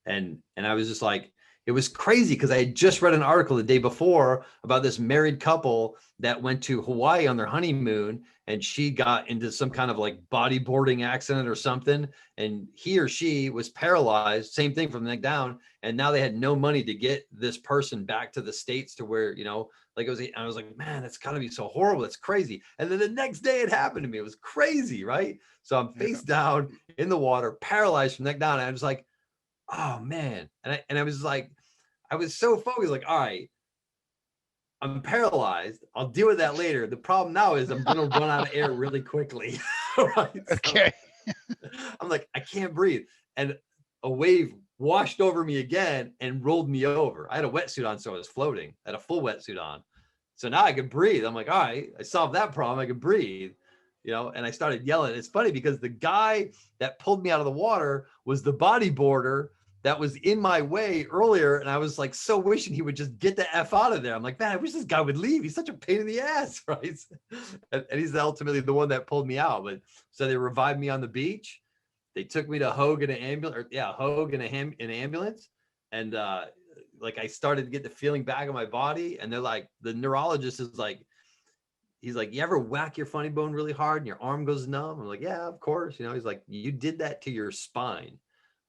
And I was just like, it was crazy because I had just read an article the day before about this married couple that went to Hawaii on their honeymoon, and she got into some kind of like bodyboarding accident or something, and he or she was paralyzed, same thing from the neck down, and now they had no money to get this person back to the States to where, you know, like it was, I was like, man, that's gotta be so horrible. It's crazy. And then the next day it happened to me. It was crazy, right? So I'm face down in the water, paralyzed from neck down. And I was like, oh man. And I was like, I was so focused, like, all right, I'm paralyzed. I'll deal with that later. The problem now is I'm gonna run out of air really quickly. Right? So Okay. I'm like, I can't breathe. And a wave washed over me again and rolled me over. I had a wetsuit on, so I was floating. I had a full wetsuit on. So now I could breathe. I'm like, all right, I solved that problem. I could breathe, you know, and I started yelling. It's funny because the guy that pulled me out of the water was the bodyboarder that was in my way earlier. And I was like, so wishing he would just get the F out of there. I'm like, man, I wish this guy would leave. He's such a pain in the ass, right? And he's ultimately the one that pulled me out. But so they revived me on the beach. They took me to Hogue in an ambulance, Hogue in an ambulance. And like I started to get the feeling back in my body. And they're like, the neurologist is like, he's like, you ever whack your funny bone really hard and your arm goes numb? I'm like, yeah, of course. You know, he's like, you did that to your spine,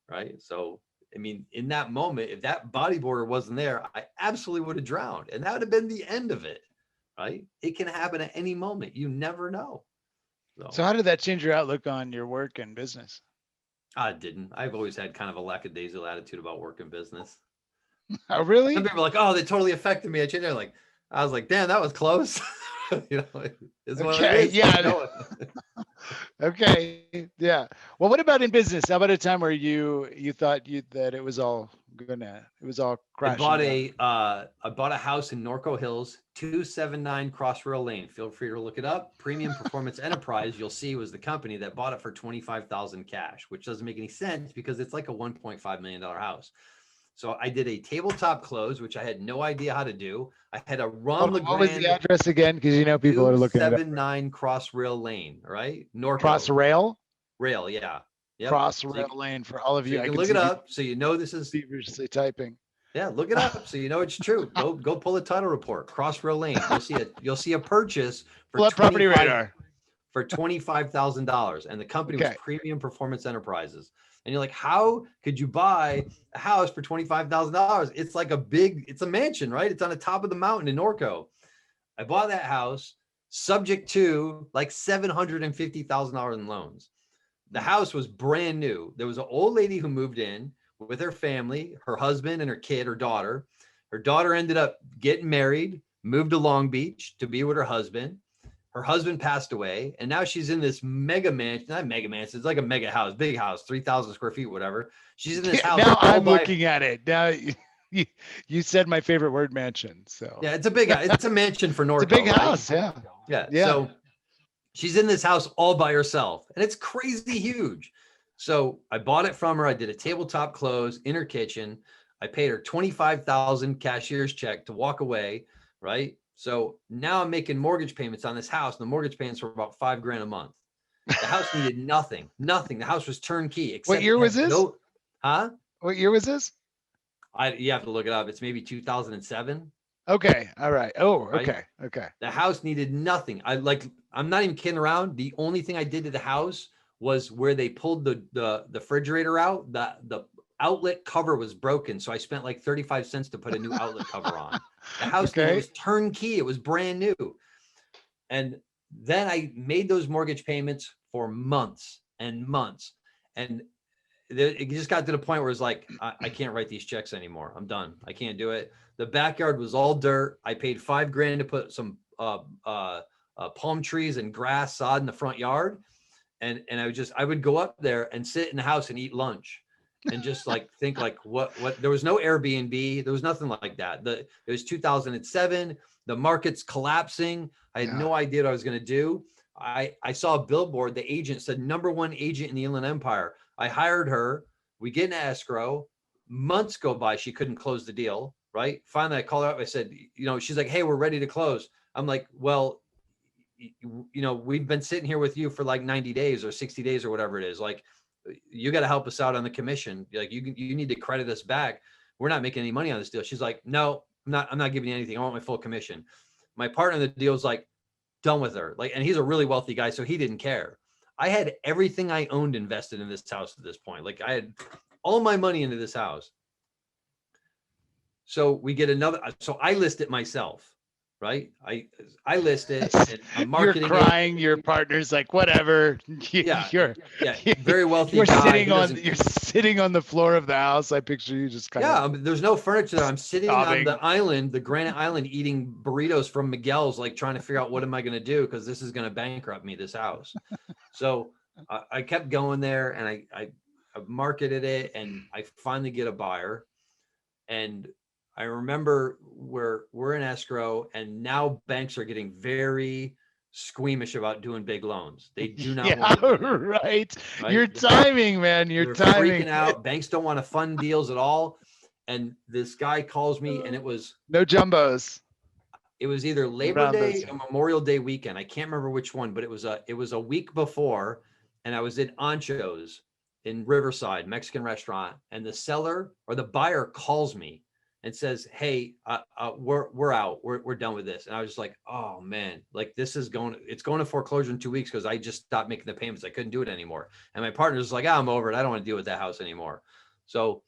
right? So, I mean, in that moment, if that bodyboarder wasn't there, I absolutely would have drowned. And that would have been the end of it, right? It can happen at any moment. You never know. So how did that change your outlook on your work and business? I didn't. I've always had kind of a lackadaisical attitude about work and business. Oh, really? Some people are like, oh, they totally affected me. I was like, damn, that was close. You know, it's what it is. Yeah. Okay. Yeah. Well, what about in business? How about a time where you thought that it was all crashing? I bought a house in Norco Hills, 279 Crossrail Lane. Feel free to look it up. Premium Performance Enterprise, you'll see, was the company that bought it for $25,000 cash, which doesn't make any sense because it's like a $1.5 million house. So I did a tabletop close, which I had no idea how to do. I had a run. What was the address again? Because you know people are looking at it. 279 Crossrail Lane, right? Norco. Crossrail? Rail, yeah. Yep. Crossrail Lane for all of you. So you can look it up so you know this is feverishly typing. Yeah, look it up so you know it's true. Go pull a title report. Crossrail Lane. You'll see a purchase for Property Radar for $25,000, and the company was Premium Performance Enterprises. And you're like, how could you buy a house for $25,000? It's like it's a mansion, right? It's on the top of the mountain in Norco. I bought that house subject to like $750,000 in loans. The house was brand new. There was an old lady who moved in with her family, her husband and her kid, her daughter. Her daughter ended up getting married, moved to Long Beach to be with her husband. Her husband passed away, and now she's in this mega mansion. Not mega mansion, it's like a mega house, big house, 3,000 square feet, whatever. She's in this house. Now I'm looking at it. Now you said my favorite word, mansion. So yeah, it's a mansion for Norco. It's a big house, right? Yeah. So she's in this house all by herself, and it's crazy huge. So I bought it from her. I did a tabletop close in her kitchen. I paid her $25,000 cashier's check to walk away, right? So now I'm making mortgage payments on this house. And the mortgage payments were about $5,000 a month. The house needed nothing. The house was turnkey. What year was this? What year was this? You have to look it up. It's maybe 2007. Okay. All right. Oh, Right? Okay. The house needed nothing. I'm not even kidding around. The only thing I did to the house was where they pulled the refrigerator out. The outlet cover was broken. So I spent like 35 cents to put a new outlet cover on. The house was turnkey. It was brand new. And then I made those mortgage payments for months and months. And it just got to the point where it's like, I can't write these checks anymore. I'm done. I can't do it. The backyard was all dirt. I paid $5,000 to put some palm trees and grass sod in the front yard. And I would go up there and sit in the house and eat lunch. And just like think like what there was no Airbnb, there was nothing like that. It was 2007, the market's collapsing. I had no idea what I was going to do. I saw a billboard. The agent said #1 agent in the Inland Empire. I hired her. We get in escrow. Months go by. She couldn't close the deal. Right. Finally, I called her up. I said, she's like, hey, we're ready to close. I'm like, well, we've been sitting here with you for like 90 days or 60 days or whatever it is. Like, you got to help us out on the commission. Like you need to credit us back. we're not making any money on this deal. She's like, no, I'm not giving you anything. I want my full commission. My partner in the deal was like, done with her. Like, and he's a really wealthy guy, so he didn't care. I had everything I owned invested in this house at this point. Like, I had all my money into this house. So we get another, so I list it myself, right? I list it, and I'm marketing. You're crying. Your partner's like, whatever. Yeah, You're very wealthy. You're guy. you're sitting on the floor of the house. I picture you just kind of. There's no furniture there. I'm sitting sobbing. on the island, the granite island, eating burritos from Miguel's, like trying to figure out what am I going to do, because this is going to bankrupt me, this house. So I kept going there, and I marketed it, and I finally get a buyer. And I remember we're in escrow, and now banks are getting very squeamish about doing big loans. They do not want to do that, right. right? Your timing, man. Your They're timing. freaking out. Banks don't want to fund deals at all. And this guy calls me, and it was No jumbos. either Labor Day or Memorial Day weekend. I can't remember which one, but it was a week before, and I was in Ancho's in Riverside, Mexican restaurant, and the seller or the buyer calls me and says, hey, we're out. We're done with this. And I was just like, oh man, like it's going to foreclosure in 2 weeks, because I just stopped making the payments. I couldn't do it anymore. And my partner's like, I'm over it. I don't want to deal with that house anymore. So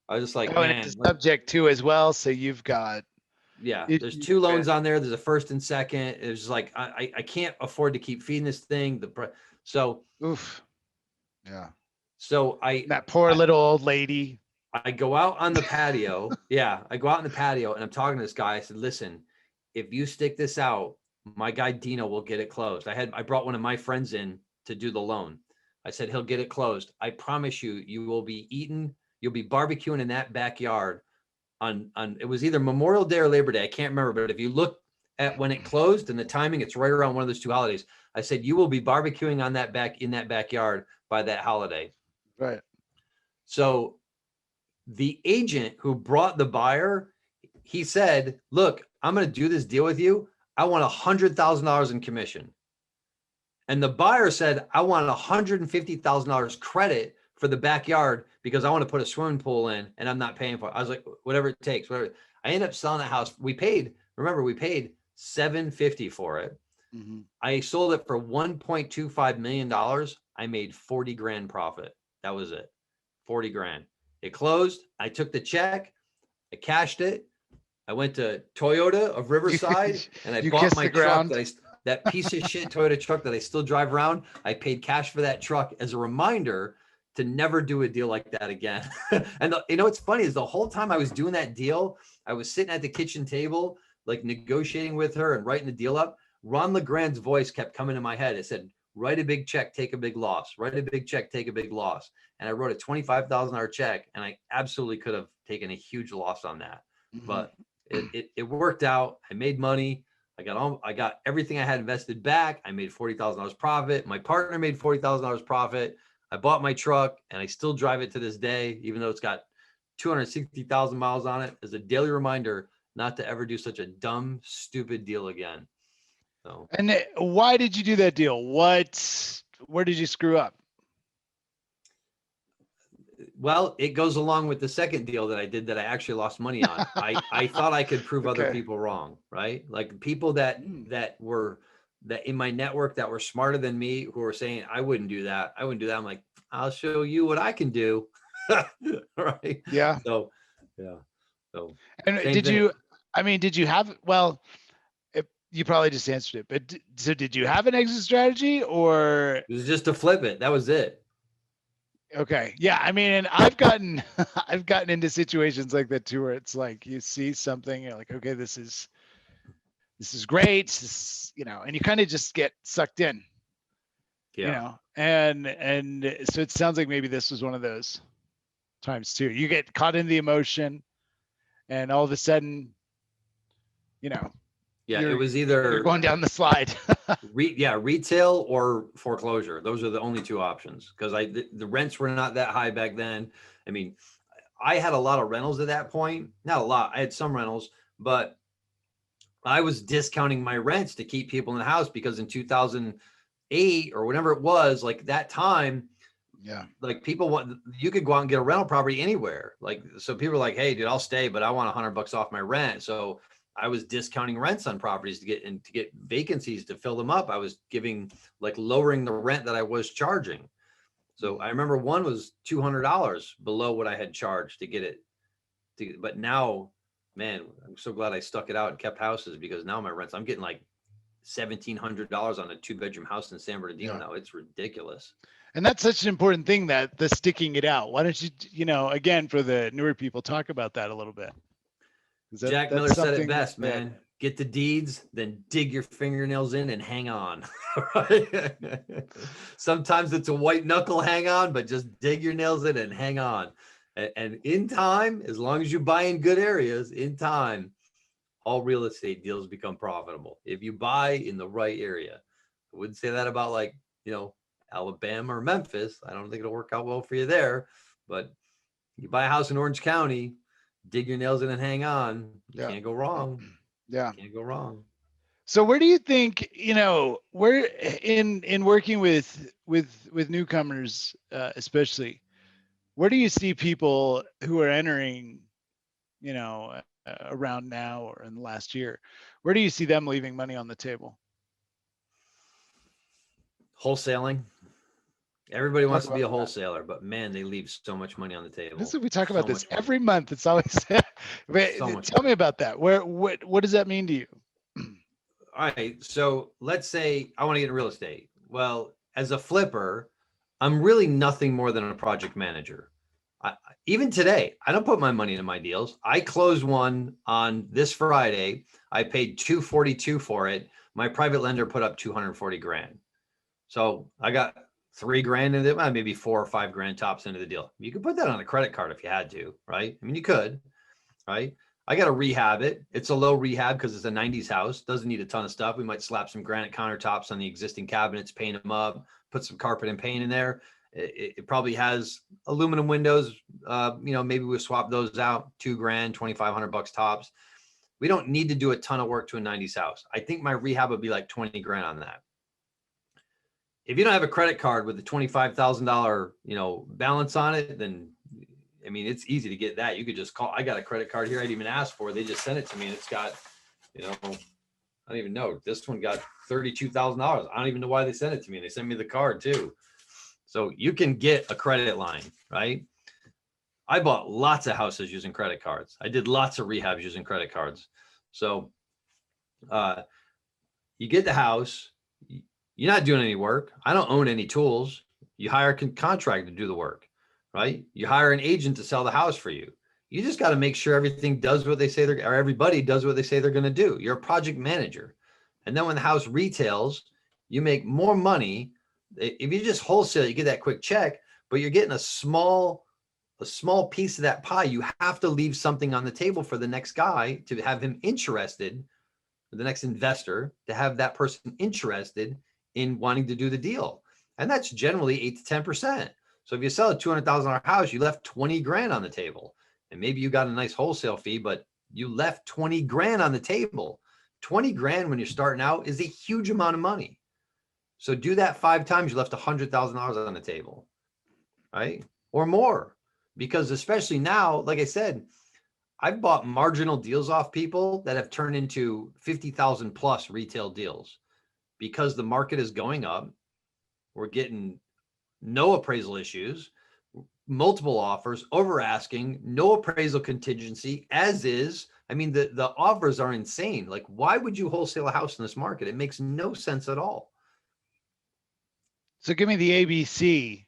I was just like, and it's subject to as well. So you've got. Yeah, there's 2 loans on there. There's a first and second. It's just like, I can't afford to keep feeding this thing. So, Oof. Yeah. So that poor little old lady. I go out on the patio. Yeah, I go out on the patio, and I'm talking to this guy. I said, listen, if you stick this out, my guy Dino will get it closed. I brought one of my friends in to do the loan. I said, he'll get it closed. I promise you, you'll be barbecuing in that backyard on it was either Memorial Day or Labor Day. I can't remember, but if you look at when it closed and the timing, it's right around one of those 2 holidays. I said, you will be barbecuing in that backyard by that holiday. Right. So the agent who brought the buyer, he said, look, I'm going to do this deal with you. I want $100,000 in commission. And the buyer said, I want $150,000 credit for the backyard, because I want to put a swimming pool in, and I'm not paying for it. I was like, whatever it takes, whatever. I ended up selling the house. We paid $750 for it. Mm-hmm. I sold it for $1.25 million. I made 40 grand profit. That was it. 40 grand. It closed. I took the check. I cashed it. I went to Toyota of Riverside, and I bought my truck. That piece of shit Toyota truck that I still drive around. I paid cash for that truck as a reminder to never do a deal like that again. And what's funny is the whole time I was doing that deal, I was sitting at the kitchen table, like negotiating with her and writing the deal up. Ron LeGrand's voice kept coming in my head. It said, write a big check, take a big loss. Write a big check, take a big loss. And I wrote a $25,000 check, and I absolutely could have taken a huge loss on that. Mm-hmm. But it worked out. I made money. I got everything I had invested back. I made $40,000 profit. My partner made $40,000 profit. I bought my truck, and I still drive it to this day, even though it's got 260,000 miles on it, as a daily reminder not to ever do such a dumb, stupid deal again. So. And why did you do that deal? Where did you screw up? Well, it goes along with the second deal that I did that I actually lost money on. I thought I could prove other people wrong, right? Like people that in my network that were smarter than me, who were saying, I wouldn't do that. I'm like, I'll show you what I can do. Right. Yeah. So, yeah. So, and did you have, you probably just answered it, but so did you have an exit strategy, or? It was just to flip it. That was it. Okay. Yeah. I mean, and I've gotten into situations like that too, where it's like, you see something, you're like, okay, this is great. And you kind of just get sucked in, and so it sounds like maybe this was one of those times too. You get caught in the emotion, and all of a sudden, it was either you're going down the slide. Retail or foreclosure. Those are the only 2 options, because the rents were not that high back then. I mean, I had a lot of rentals at that point. Not a lot. I had some rentals, but I was discounting my rents to keep people in the house, because in 2008 or whatever it was, like that time, Yeah. like people want, you could go out and get a rental property anywhere. Like, so people are like, hey dude, I'll stay, but I want $100 off my rent. So I was discounting rents on properties to get vacancies to fill them up. I was lowering the rent that I was charging. So I remember one was $200 below what I had charged to get it. But now, man, I'm so glad I stuck it out and kept houses, because now my rents, I'm getting like $1,700 on a 2-bedroom house in San Bernardino now. It's ridiculous. And that's such an important thing, that the sticking it out. Why don't you, again, for the newer people, talk about that a little bit? Jack Miller said it best, man. Get the deeds, then dig your fingernails in and hang on. Right? Sometimes it's a white knuckle hang on, but just dig your nails in and hang on. And in time, as long as you buy in good areas, in time, all real estate deals become profitable. If you buy in the right area. I wouldn't say that about Alabama or Memphis. I don't think it'll work out well for you there, but you buy a house in Orange County, dig your nails in and hang on. You can't go wrong. Yeah. Can't go wrong. So where do you think, where in working with newcomers, especially, where do you see people who are entering, around now or in the last year, where do you see them leaving money on the table? Wholesaling. Everybody wants to be a wholesaler, but man, they leave so much money on the table. We talk about this every month. It's always, tell me about that. What does that mean to you? All right. So let's say I want to get in real estate. Well, as a flipper, I'm really nothing more than a project manager. Even today, I don't put my money into my deals. I closed one on this Friday. I paid $242 for it. My private lender put up $240,000. So I got $3,000 into it, maybe $4 or $5,000 tops into the deal. You could put that on a credit card if you had to, right? I mean, you could, right? I got to rehab it. It's a low rehab because it's a 90s house. Doesn't need a ton of stuff. We might slap some granite countertops on the existing cabinets, paint them up, put some carpet and paint in there. It probably has aluminum windows. Maybe we'll swap those out. $2,000, $2,500 tops. We don't need to do a ton of work to a 90s house. I think my rehab would be like $20,000 on that. If you don't have a credit card with a $25,000, balance on it, then I mean, it's easy to get that. You could just call. I got a credit card here. I didn't even ask for it. They just sent it to me, and it's got, I don't even know. This one got $32,000. I don't even know why they sent it to me. They sent me the card too. So you can get a credit line, right? I bought lots of houses using credit cards. I did lots of rehabs using credit cards. So you get the house. You're not doing any work. I don't own any tools. You hire a contractor to do the work, right? You hire an agent to sell the house for you. You just got to make sure everything does what they say or everybody does what they say they're going to do. You're a project manager. And then when the house retails, you make more money. If you just wholesale, you get that quick check, but you're getting a small piece of that pie. You have to leave something on the table for the next guy to have him interested, the next investor to have that person interested in wanting to do the deal. And that's generally 8 to 10%. So if you sell a $200,000 house, you left $20,000 on the table, and maybe you got a nice wholesale fee, but you left $20,000 on the table. $20,000 when you're starting out is a huge amount of money. So do that 5 times, you left $100,000 on the table, right? Or more, because especially now, like I said, I've bought marginal deals off people that have turned into 50,000 plus retail deals because the market is going up. We're getting no appraisal issues, multiple offers, over asking, no appraisal contingency, as is. I mean, the offers are insane. Like, why would you wholesale a house in this market? It makes no sense at all. So give me the ABC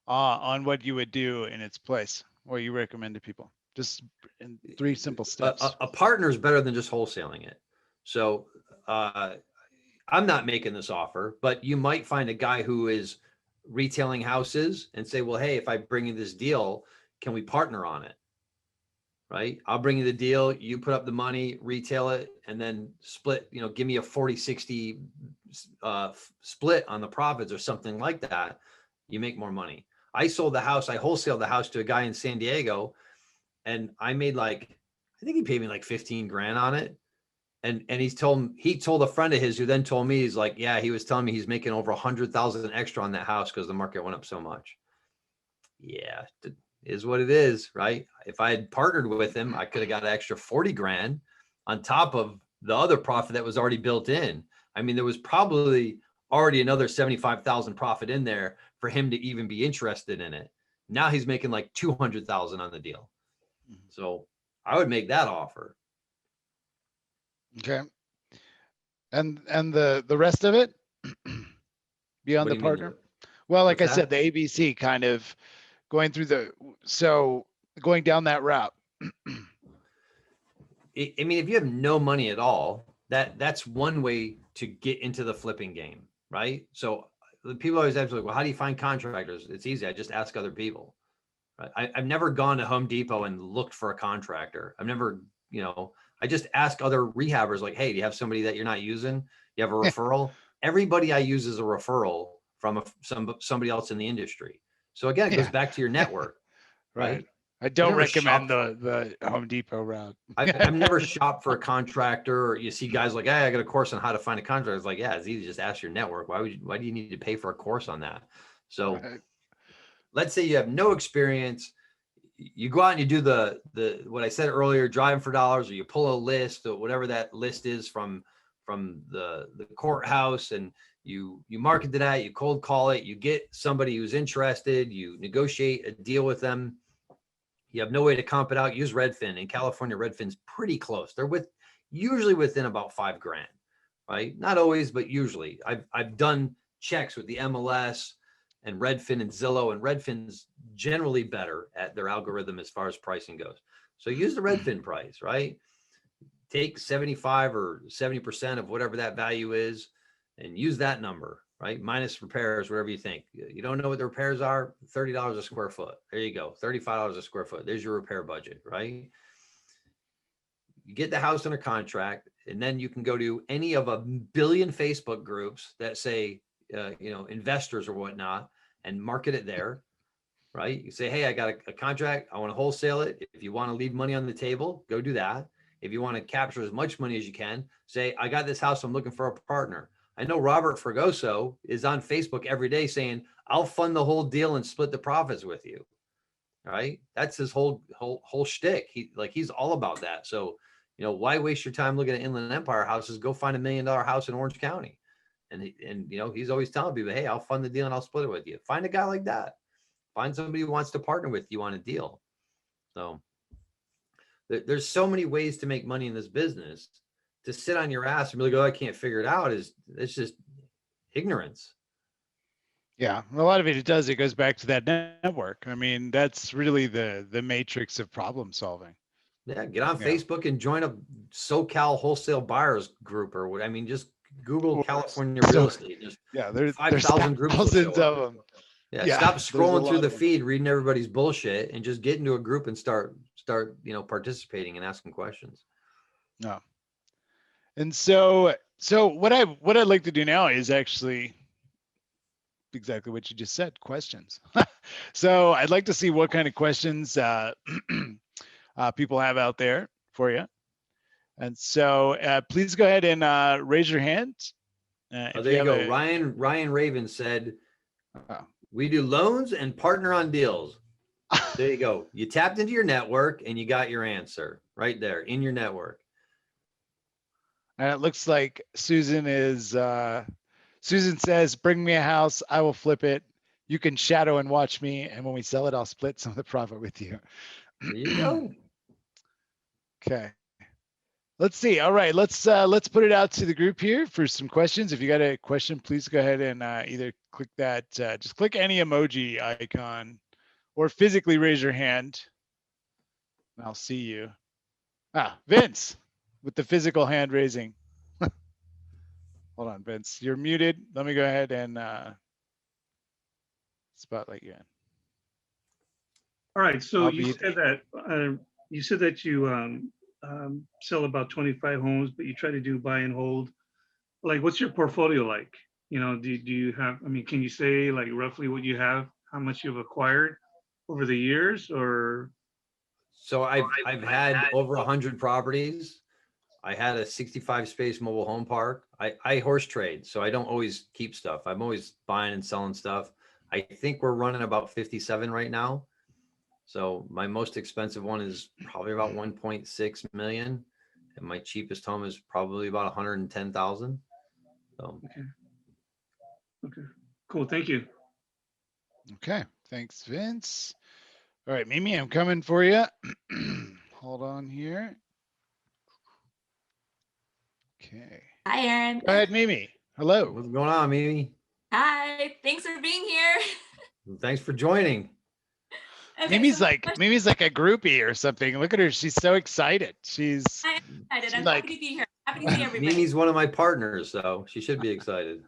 on what you would do in its place, what you recommend to people, just in 3 simple steps. A partner is better than just wholesaling it. So I'm not making this offer, but you might find a guy who is retailing houses and say, well, hey, if I bring you this deal, can we partner on it? Right? I'll bring you the deal. You put up the money, retail it, and then split, give me a 40-60 split on the profits or something like that. You make more money. I sold the house. I wholesaled the house to a guy in San Diego, and I made I think he paid me like $15,000 on it. And he told a friend of his who then told me, he's like, yeah, he was telling me he's making over 100,000 extra on that house because the market went up so much. Yeah, it is what it is, right? If I had partnered with him, I could have got an extra 40 grand on top of the other profit that was already built in. I mean, there was probably already another 75,000 profit in there for him to even be interested in it. Now he's making like 200,000 on the deal. So I would make that offer. Okay. And the rest of it beyond What the do you mean partner? Well, like I what's said, that? the ABC kind of going through going down that route. I mean, if you have no money at all, that's one way to get into the flipping game, right? So the people always ask, like, well, how do you find contractors? It's easy. I just ask other people. Right? I've never gone to Home Depot and looked for a contractor. I've never, I just ask other rehabbers, like, hey, do you have somebody that you're not using? You have a referral? Everybody I use is a referral from somebody else in the industry. So again, it goes back to your network, right? I don't never recommend shopped- the Home Depot route. I've never shopped for a contractor, or you see guys like, hey, I got a course on how to find a contractor. It's like, yeah, it's easy. Just ask your network. Why do you need to pay for a course on that? So let's say you have no experience. You go out and you do the what I said earlier, driving for dollars, or you pull a list or whatever that list is from the courthouse, and you market to that, you cold call it, you get somebody who's interested, you negotiate a deal with them. You have no way to comp it out. Use Redfin. In California, Redfin's pretty close. They're usually within about $5 grand, right? Not always, but usually. I've done checks with the MLS and Redfin and Zillow, and Redfin's generally better at their algorithm as far as pricing goes. So use the Redfin price, right? Take 75 or 70% of whatever that value is and use that number, right? Minus repairs, whatever you think. You don't know what the repairs are, $30 a square foot. There you go, $35 a square foot. There's your repair budget, right? You get the house under contract, and then you can go to any of a billion Facebook groups that say, investors or whatnot, and market it there, right? You say, hey, I got a contract. I want to wholesale it. If you want to leave money on the table, go do that. If you want to capture as much money as you can, say, I got this house. I'm looking for a partner. I know Robert Fregoso is on Facebook every day saying, I'll fund the whole deal and split the profits with you. Right? That's his whole shtick. He's all about that. So, why waste your time looking at Inland Empire houses? Go find $1 million house in Orange County. And he's always telling people, hey, I'll fund the deal and I'll split it with you. Find a guy like that. Find somebody who wants to partner with you on a deal. So there's so many ways to make money in this business. To sit on your ass and be like, oh, I can't figure it out, it's just ignorance. Yeah, a lot of it goes back to that network. I mean, that's really the matrix of problem solving. Yeah, get on Facebook and join a SoCal wholesale buyers group, or what. I mean, just Google California real estate. There's 5,000 groups. Thousands of them. Yeah, stop scrolling through the feed, reading everybody's bullshit, and just get into a group and start participating and asking questions. No. And so what I'd like to do now is actually exactly what you just said, questions. So I'd like to see what kind of questions people have out there for you. And so please go ahead and raise your hand. There you go. Ryan Raven said, we do loans and partner on deals. There you go. You tapped into your network and you got your answer right there in your network. And it looks like Susan says, bring me a house. I will flip it. You can shadow and watch me. And when we sell it, I'll split some of the profit with you. There you go. Okay. Let's see. All right. Let's put it out to the group here for some questions. If you got a question, please go ahead and either click that, just click any emoji icon or physically raise your hand. And I'll see you. Vince with the physical hand raising. Hold on, Vince. You're muted. Let me go ahead and spotlight you in. All right. So you said that you sell about 25 homes, but you try to do buy and hold. Like, what's your portfolio like? Do you have? I mean, can you say like roughly what you have, how much you've acquired over the years, or? So I've had over 100 properties. I had a 65 space mobile home park. I horse trade, so I don't always keep stuff. I'm always buying and selling stuff. I think we're running about 57 right now. So my most expensive one is probably about 1.6 million. And my cheapest home is probably about 110,000. So Okay, cool. Thank you. Okay, thanks, Vince. All right, Mimi, I'm coming for you. Hold on here. Okay. Hi, Aaron. Go ahead, Mimi. Hello. what's going on, Mimi? Hi. Thanks for being here. Thanks for joining. Okay, Mimi's so like a groupie or something. Look at her. She's so excited. She's I'm excited. she's I'm like- happy to be here. Happy to see everybody. Mimi's one of my partners, so she should be excited.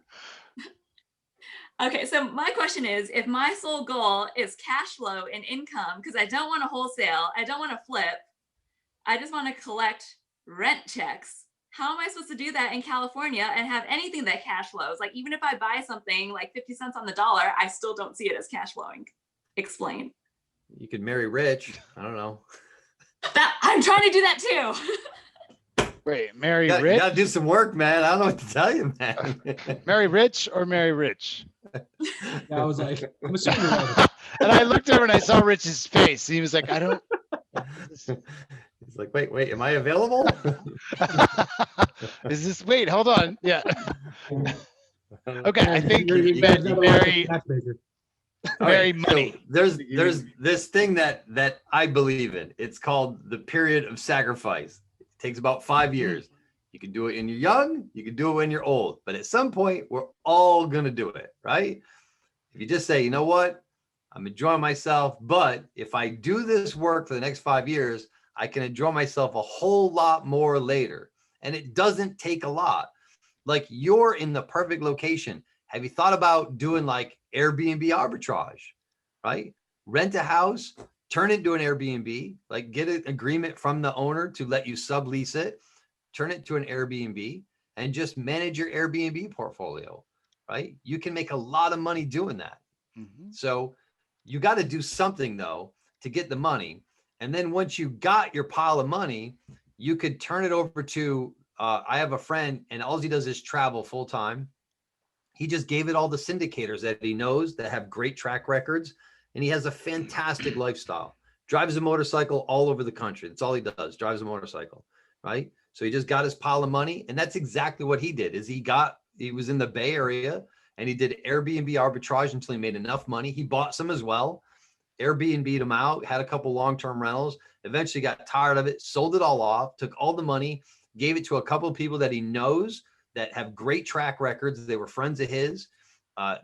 Okay, so my question is, if my sole goal is cash flow and income, because I don't want to wholesale, I don't want to flip, I just want to collect rent checks. How am I supposed to do that in California and have anything that cash flows? Like, even if I buy something like 50 cents on the dollar, I still don't see it as cash flowing. Explain. You could marry rich. I don't know. That I'm trying to do that too. wait, Mary You Rich? gotta do some work, man. I don't know what to tell you, man. Mary Rich or Mary Rich? Yeah, I was like, I'm assuming you're right. And I looked over and I saw Rich's face. He was like, I don't. He's like, wait, am I available? Is this? Wait, hold on. Yeah. Okay, I think You're- you you're bet not a Mary matchmaker. All Mary right, so money. there's this thing that I believe in. It's called the period of sacrifice. It takes about 5 years. You can do it when you're young, you can do it when you're old, but at some point we're all gonna do it, right? If you just say, you know what, I'm enjoying myself, but if I do this work for the next 5 years, I can enjoy myself a whole lot more later. And it doesn't take a lot. Like, you're in the perfect location. Have you thought about doing like Airbnb arbitrage, right? Rent a house, turn it into an Airbnb, like get an agreement from the owner to let you sublease it, turn it to an Airbnb, and just manage your Airbnb portfolio, right? You can make a lot of money doing that. Mhm. So you got to do something though to get the money. And then once you got your pile of money, you could turn it over to, I have a friend and all he does is travel full time. He just gave it all the syndicators that he knows that have great track records. And he has a fantastic lifestyle, drives a motorcycle all over the country. That's all he does, drives a motorcycle, right? So he just got his pile of money. And that's exactly what he did is he was in the Bay Area and he did Airbnb arbitrage until he made enough money. He bought some as well. Airbnb'd them out, had a couple long-term rentals, eventually got tired of it, sold it all off, took all the money, gave it to a couple of people that he knows that have great track records. They were friends of his.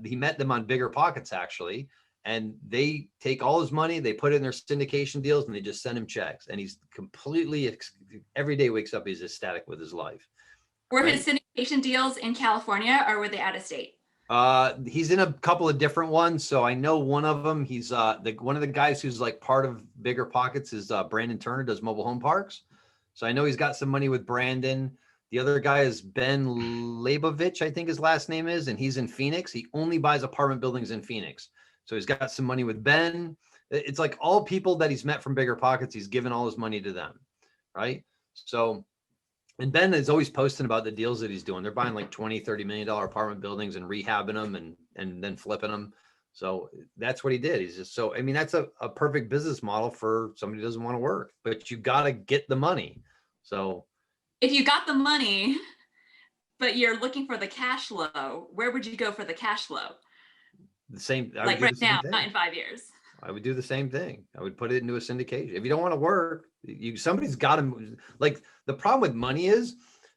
He met them on Bigger Pockets, actually, and they take all his money, they put it in their syndication deals, and they just send him checks. And he's completely, every day wakes up, he's ecstatic with his life. Were his syndication deals in California or were they out of state? He's in a couple of different ones. So I know one of them, he's one of the guys who's like part of Bigger Pockets is Brandon Turner, does mobile home parks. So I know he's got some money with Brandon. The other guy is Ben Leibovich, I think his last name is, and he's in Phoenix. He only buys apartment buildings in Phoenix. So he's got some money with Ben. It's like all people that he's met from Bigger Pockets, he's given all his money to them, right? So, and Ben is always posting about the deals that he's doing. They're buying like $20-30 million apartment buildings and rehabbing them and then flipping them. So that's what he did. He's just, so, I mean, that's a perfect business model for somebody who doesn't want to work, but you got to get the money. So If you got the money, but you're looking for the cash flow, where would you go for the cash flow? the same, Like right now, not in 5 years. I would do the same thing. I would put it into a syndication. If you don't want to work, somebody's got to, like, the problem with money is,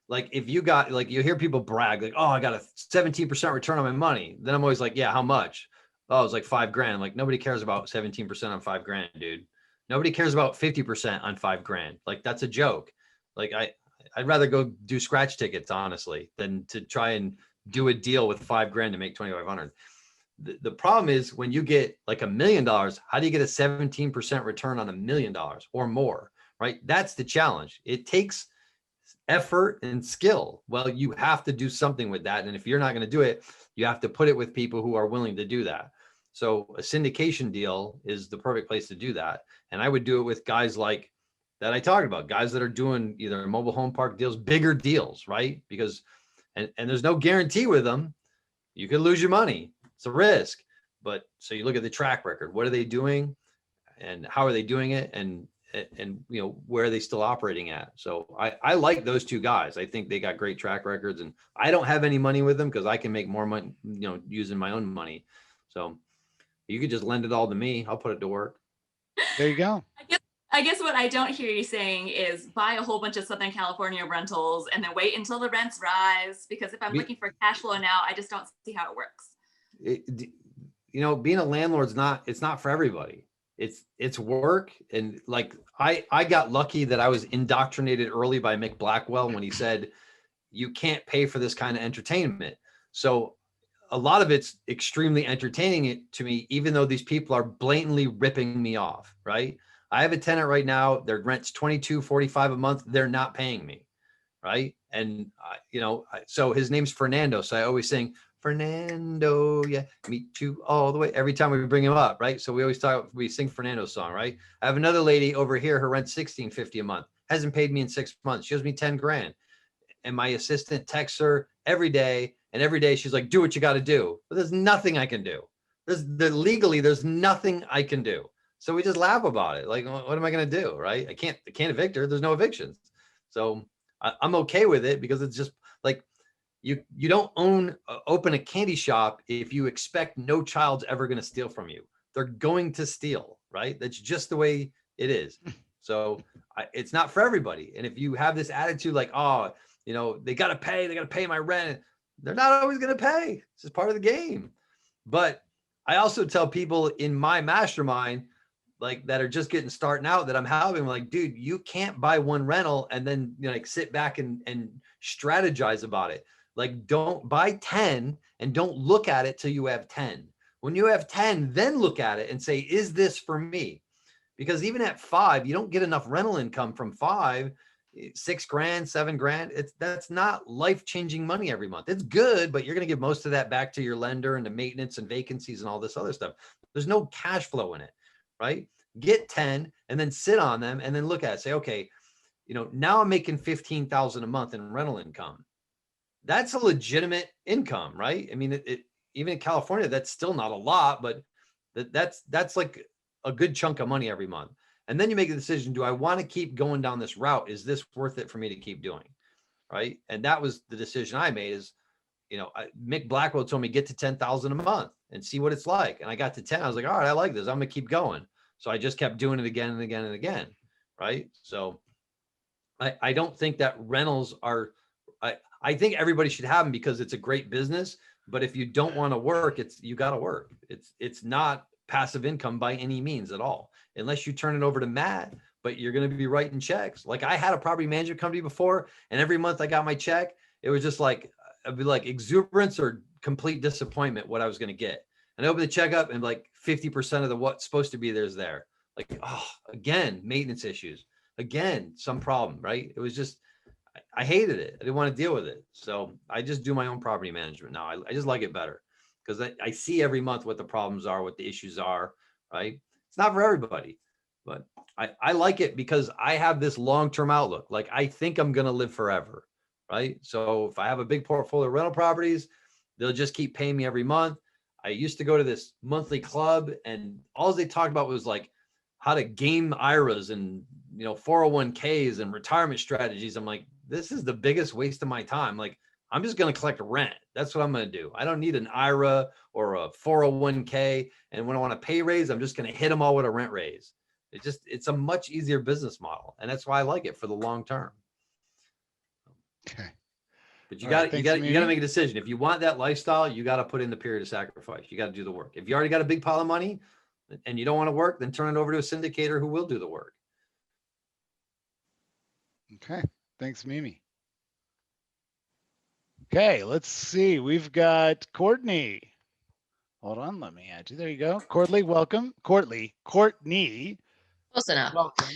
like, if you got, like, you hear people brag, like, oh, I got a 17% return on my money. Then I'm always like, yeah, how much? Oh, it's like $5,000. I'm like, nobody cares about 17% on $5,000, dude. Nobody cares about 50% on $5,000. Like, that's a joke. Like, I'd rather go do scratch tickets, honestly, than to try and do a deal with $5,000 to make 2,500. The problem is when you get like $1 million, how do you get a 17% return on $1 million or more, right? That's the challenge. It takes effort and skill. Well, you have to do something with that. And if you're not going to do it, you have to put it with people who are willing to do that. So a syndication deal is the perfect place to do that. And I would do it with guys like that I talked about, guys that are doing either mobile home park deals, bigger deals, right? Because, and there's no guarantee with them. You could lose your money. It's a risk. But so you look at the track record. What are they doing and how are they doing it? And you know, where are they still operating at? So I like those two guys. I think they got great track records, and I don't have any money with them because I can make more money, you know, using my own money. So you could just lend it all to me. I'll put it to work. There you go. I guess what I don't hear you saying is buy a whole bunch of Southern California rentals and then wait until the rents rise. Because if I'm looking for cash flow now, I just don't see how it works. You know, being a landlord's it's not for everybody. It's work. And like, I got lucky that I was indoctrinated early by Mick Blackwell when he said, you can't pay for this kind of entertainment. So a lot of it's extremely entertaining to me, even though these people are blatantly ripping me off, right? I have a tenant right now, their rent's $22.45 a month. They're not paying me, right? And, you know, so his name's Fernando. So I always sing, Fernando, yeah, meet you all the way. Every time we bring him up, right? So we sing Fernando's song, right? I have another lady over here, her rent's $16.50 a month. Hasn't paid me in 6 months. She owes me 10 grand. And my assistant texts her every day. And every day she's like, do what you got to do. But there's nothing I can do. Legally, there's nothing I can do. So we just laugh about it. Like, what am I going to do? Right? I can't evict her. There's no evictions. So I'm okay with it because it's just like, you don't open a candy shop if you expect no child's ever going to steal from you. They're going to steal, right? That's just the way it is. So it's not for everybody. And if you have this attitude like, oh, you know, they got to pay my rent. They're not always going to pay. It's just part of the game. But I also tell people in my mastermind, like that are just getting starting out, that I'm helping, like, dude, you can't buy one rental and then, you know, like sit back and strategize about it. Like, don't buy 10 and don't look at it till you have 10. When you have 10, then look at it and say, is this for me? Because even at 5, you don't get enough rental income from 5, 6 grand, 7 grand. That's not life-changing money every month. It's good, but you're going to give most of that back to your lender and to maintenance and vacancies and all this other stuff. There's no cash flow in it, right? Get 10 and then sit on them and then look at it. Say, okay, you know, now I'm making $15,000 a month in rental income. That's a legitimate income, right? I mean, even in California, that's still not a lot, but that's like a good chunk of money every month. And then you make a decision, do I want to keep going down this route? Is this worth it for me to keep doing? Right. And that was the decision I made is, you know, Mick Blackwell told me get to 10,000 a month and see what it's like. And I got to 10. I was like, all right, I like this. I'm going to keep going. So I just kept doing it again and again and again. Right. So I don't think that rentals are, I think everybody should have them because it's a great business. But if you don't want to work, you got to work. It's not passive income by any means at all, unless you turn it over to Matt, but you're going to be writing checks. Like I had a property management company before, and every month I got my check. It was just like, I'd be like exuberance or complete disappointment what I was going to get. And I opened the check up and like 50% of the what's supposed to be there's there. Like, oh, again, maintenance issues. Again, some problem, right? It was just, I hated it. I didn't want to deal with it. So I just do my own property management now. I just like it better because I see every month what the problems are, what the issues are, right? It's not for everybody, but I like it because I have this long-term outlook. Like I think I'm going to live forever, right? So if I have a big portfolio of rental properties, they'll just keep paying me every month. I used to go to this monthly club and all they talked about was like how to game IRAs and, you know, 401ks and retirement strategies. I'm like, this is the biggest waste of my time. Like, I'm just going to collect rent. That's what I'm going to do. I don't need an IRA or a 401k. And when I want a pay raise, I'm just going to hit them all with a rent raise. It's a much easier business model. And that's why I like it for the long term. Okay. But you got to make a decision. If you want that lifestyle, you got to put in the period of sacrifice. You got to do the work. If you already got a big pile of money and you don't want to work, then turn it over to a syndicator who will do the work. Okay. Thanks, Mimi. Okay, let's see. We've got Courtney. Hold on, let me add you. There you go. Courtney, welcome. Courtney. Close enough. Welcome.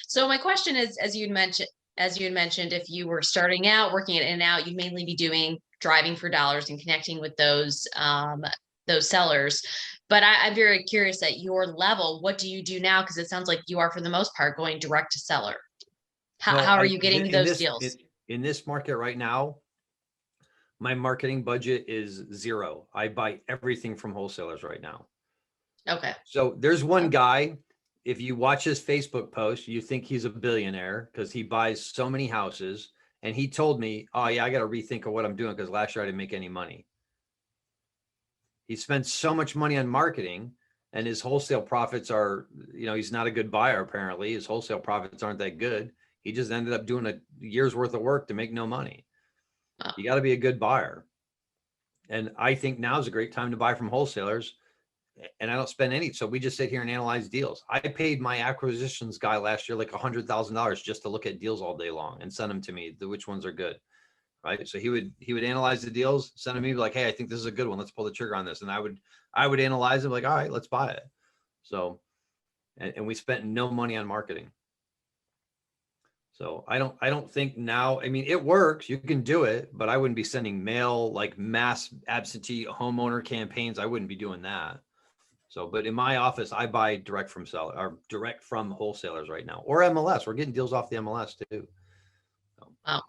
So my question is, as you had mentioned, if you were starting out, working it in and out, you'd mainly be driving for dollars and connecting with those sellers. But I'm very curious at your level, what do you do now? Because it sounds like you are, for the most part, going direct to seller. How are you getting those deals? In this market right now, my marketing budget is zero. I buy everything from wholesalers right now. Okay. So there's one guy, if you watch his Facebook post, you think he's a billionaire because he buys so many houses. And he told me, oh yeah, I got to rethink of what I'm doing because last year I didn't make any money. He spent so much money on marketing and his wholesale profits are, he's not a good buyer. Apparently his wholesale profits aren't that good. He just ended up doing a year's worth of work to make no money. Wow. You got to be a good buyer. And I think now is a great time to buy from wholesalers. And I don't spend any. So we just sit here and analyze deals. I paid my acquisitions guy last year like $100,000 just to look at deals all day long and send them to me, which ones are good. Right. So he would analyze the deals, send them to me like, hey, I think this is a good one. Let's pull the trigger on this. And I would analyze them like, all right, let's buy it. So, and we spent no money on marketing. So I don't think now, I mean, it works, you can do it, but I wouldn't be sending mail, like mass absentee homeowner campaigns. I wouldn't be doing that. So, but in my office, I buy direct from seller or direct from wholesalers right now, or MLS. We're getting deals off the MLS too. So, wow.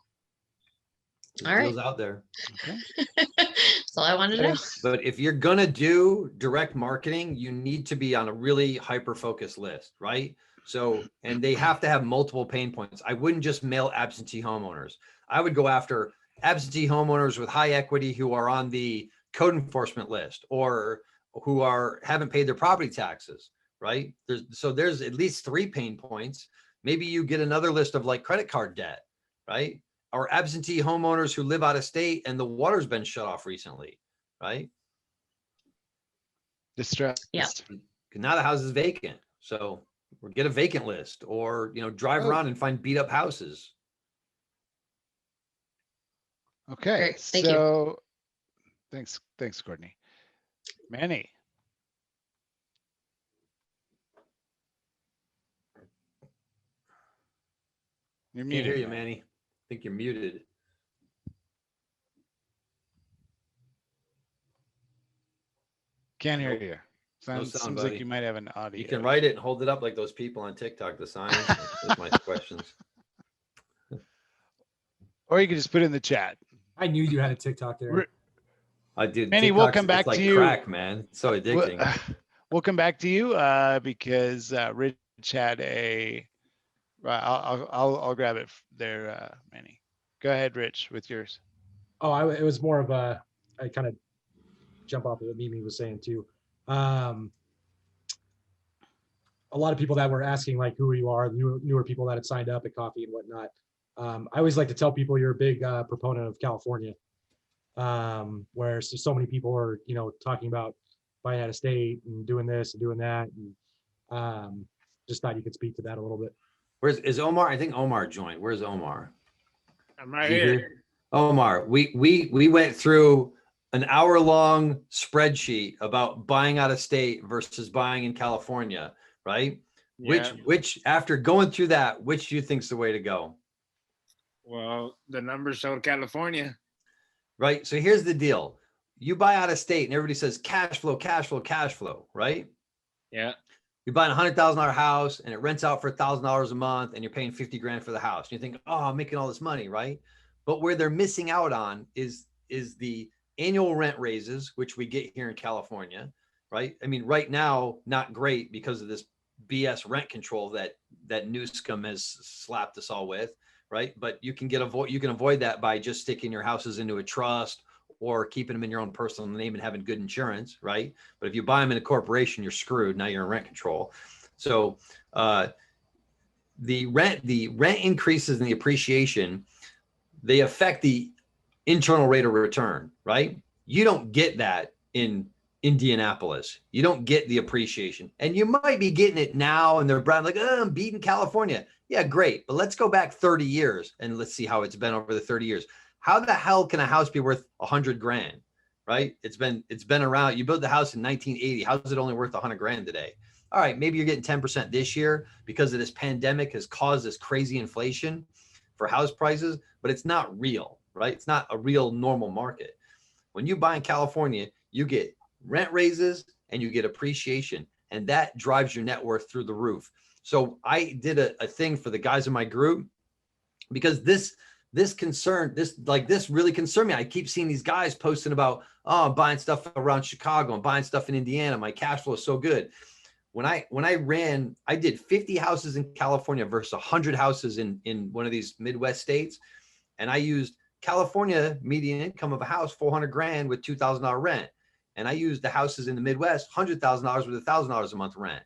All right. Deals out there. Okay. That's all I wanted to know. But if you're going to do direct marketing, you need to be on a really hyper-focused list, right? So, and they have to have multiple pain points. I wouldn't just mail absentee homeowners. I would go after absentee homeowners with high equity who are on the code enforcement list or who haven't paid their property taxes, right? There's at least 3 pain points. Maybe you get another list of like credit card debt, right? Or absentee homeowners who live out of state and the water's been shut off recently, right? Distressed. Yeah. Now the house is vacant. So or get a vacant list or, drive around and find beat up houses. Okay. Great. Thank you. Thanks, Courtney. Manny. You're Can't muted. hear you, Manny. I think you're muted. Can't hear you. No Seems sound, like buddy. you might have an audio. You can write it and hold it up like those people on TikTok, the signs. Those are my questions. Or you can just put it in the chat. I knew you had a TikTok there. I did. Manny, we'll TikTok's- come back it's like to you. crack, man. It's so addicting. We'll come back to you because Rich had a. I'll grab it there, Manny. Go ahead, Rich, with yours. Oh, it was more of I kind of jump off of what Mimi was saying too. A lot of people that were asking like who you are, newer people that had signed up at coffee and whatnot. I always like to tell people you're a big proponent of California, where so many people are, talking about buying out of state and doing this and doing that. And just thought you could speak to that a little bit. Is Omar? I think Omar joined. Where's Omar? I'm right here. Omar, we went through an hour-long spreadsheet about buying out of state versus buying in California, right? Yeah. Which after going through that, which do you think's the way to go? Well, the numbers showed California. Right. So here's the deal. You buy out of state and everybody says cash flow, cash flow, cash flow, right? Yeah. You buy a $100,000 house and it rents out for $1,000 a month and you're paying 50 grand for the house. And you think, oh, I'm making all this money, right? But where they're missing out on is the annual rent raises, which we get here in California, right? I mean, right now, not great because of this BS rent control that Newscomb has slapped us all with, right? But you can avoid that by just sticking your houses into a trust or keeping them in your own personal name and having good insurance, right? But if you buy them in a corporation, you're screwed. Now you're in rent control. So the rent increases and the appreciation, they affect the internal rate of return, right? You don't get that in Indianapolis. You don't get the appreciation. And you might be getting it now and they're like, oh, I'm beating California. Yeah, great. But let's go back 30 years and let's see how it's been over the 30 years. How the hell can a house be worth 100 grand, right? It's been around. You built the house in 1980. How's it only worth 100 grand today? All right, maybe you're getting 10% this year because of this pandemic has caused this crazy inflation for house prices, but it's not real, right? It's not a real normal market. When you buy in California, you get rent raises and you get appreciation, and that drives your net worth through the roof. So I did a thing for the guys in my group, because this really concerned me. I keep seeing these guys posting about, oh, I'm buying stuff around Chicago, I'm buying stuff in Indiana, my cash flow is so good. When I did 50 houses in California versus 100 houses in one of these Midwest states. And I used California median income of a house, 400 grand with $2,000 rent. And I used the houses in the Midwest, $100,000 with $1,000 a month rent.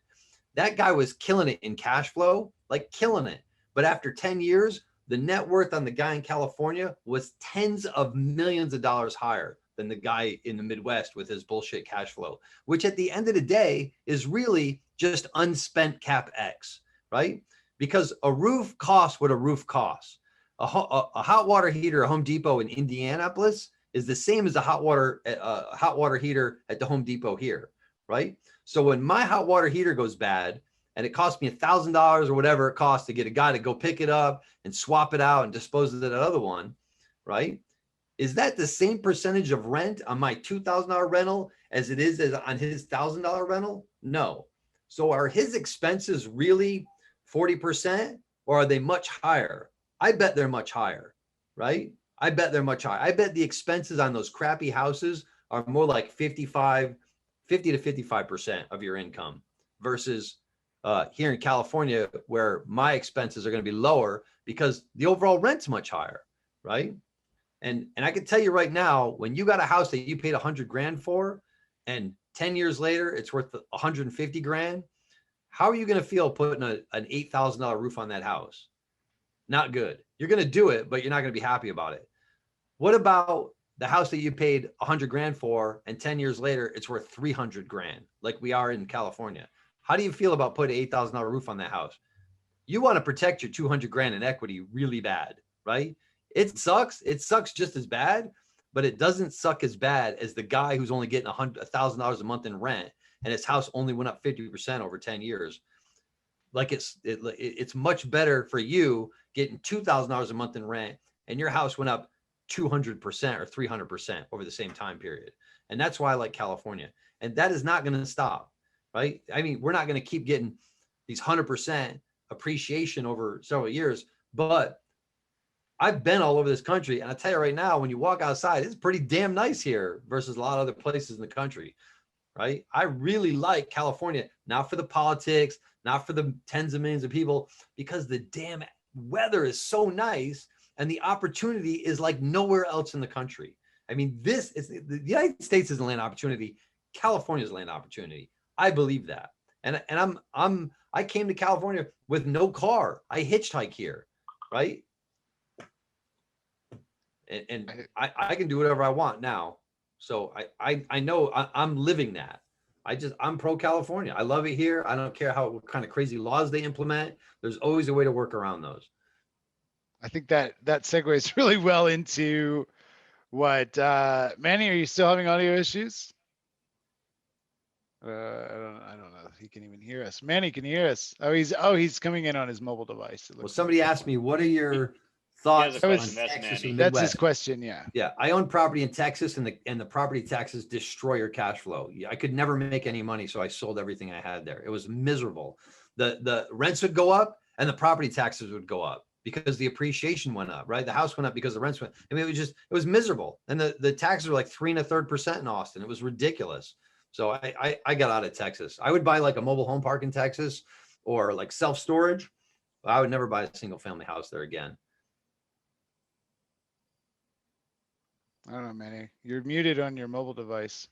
That guy was killing it in cash flow, like killing it. But after 10 years, the net worth on the guy in California was tens of millions of dollars higher than the guy in the Midwest with his bullshit cash flow, which at the end of the day is really just unspent CapEx, right? Because a roof costs what a roof costs. A hot water heater at Home Depot in Indianapolis is the same as a hot water heater at the Home Depot here, right? So when my hot water heater goes bad and it costs me $1,000 or whatever it costs to get a guy to go pick it up and swap it out and dispose of that other one, right? Is that the same percentage of rent on my $2,000 rental as it is on his $1,000 rental? No. So are his expenses really 40% or are they much higher? I bet they're much higher, right? I bet they're much higher. I bet the expenses on those crappy houses are more like 50 to 55% of your income versus here in California, where my expenses are going to be lower because the overall rent's much higher, right? And I can tell you right now, when you got a house that you paid 100 grand for, and 10 years later it's worth 150 grand, how are you going to feel putting an $8,000 roof on that house? Not good. You're going to do it, but you're not going to be happy about it. What about the house that you paid 100 grand for, and 10 years later it's worth 300 grand, like we are in California? How do you feel about putting an $8,000 roof on that house? You want to protect your 200 grand in equity really bad, right? It sucks. It sucks just as bad, but it doesn't suck as bad as the guy who's only getting $1,000 a month in rent and his house only went up 50% over 10 years. Like it's much better for you getting $2,000 a month in rent and your house went up 200% or 300% over the same time period. And that's why I like California. And that is not going to stop, right? I mean, we're not going to keep getting these 100% appreciation over several years, but I've been all over this country, and I tell you right now, when you walk outside, it's pretty damn nice here versus a lot of other places in the country, right? I really like California, not for the politics, not for the tens of millions of people, because the damn weather is so nice and the opportunity is like nowhere else in the country. I mean, the United States is a land opportunity. California's a land opportunity. I believe that. And I came to California with no car. I hitchhike here, right? And I can do whatever I want now. So I know I'm living that. I'm pro California. I love it here. I don't care what kind of crazy laws they implement. There's always a way to work around those. I think that segues really well into what, Manny, are you still having audio issues? I don't know if he can even hear us. Manny can hear us. He's coming in on his mobile device. Well, somebody asked me, what are your thoughts on Texas and That's his Midwest? question. Yeah. Yeah. I own property in Texas and the property taxes destroy your cash flow. I could never make any money. So I sold everything I had there. It was miserable. The rents would go up and the property taxes would go up because the appreciation went up, right? The house went up because the rents went. I mean, it was miserable. And the taxes were like 3 1/3% in Austin. It was ridiculous. So I got out of Texas. I would buy like a mobile home park in Texas or like self-storage. I would never buy a single family house there again. I don't know, Manny. You're muted on your mobile device.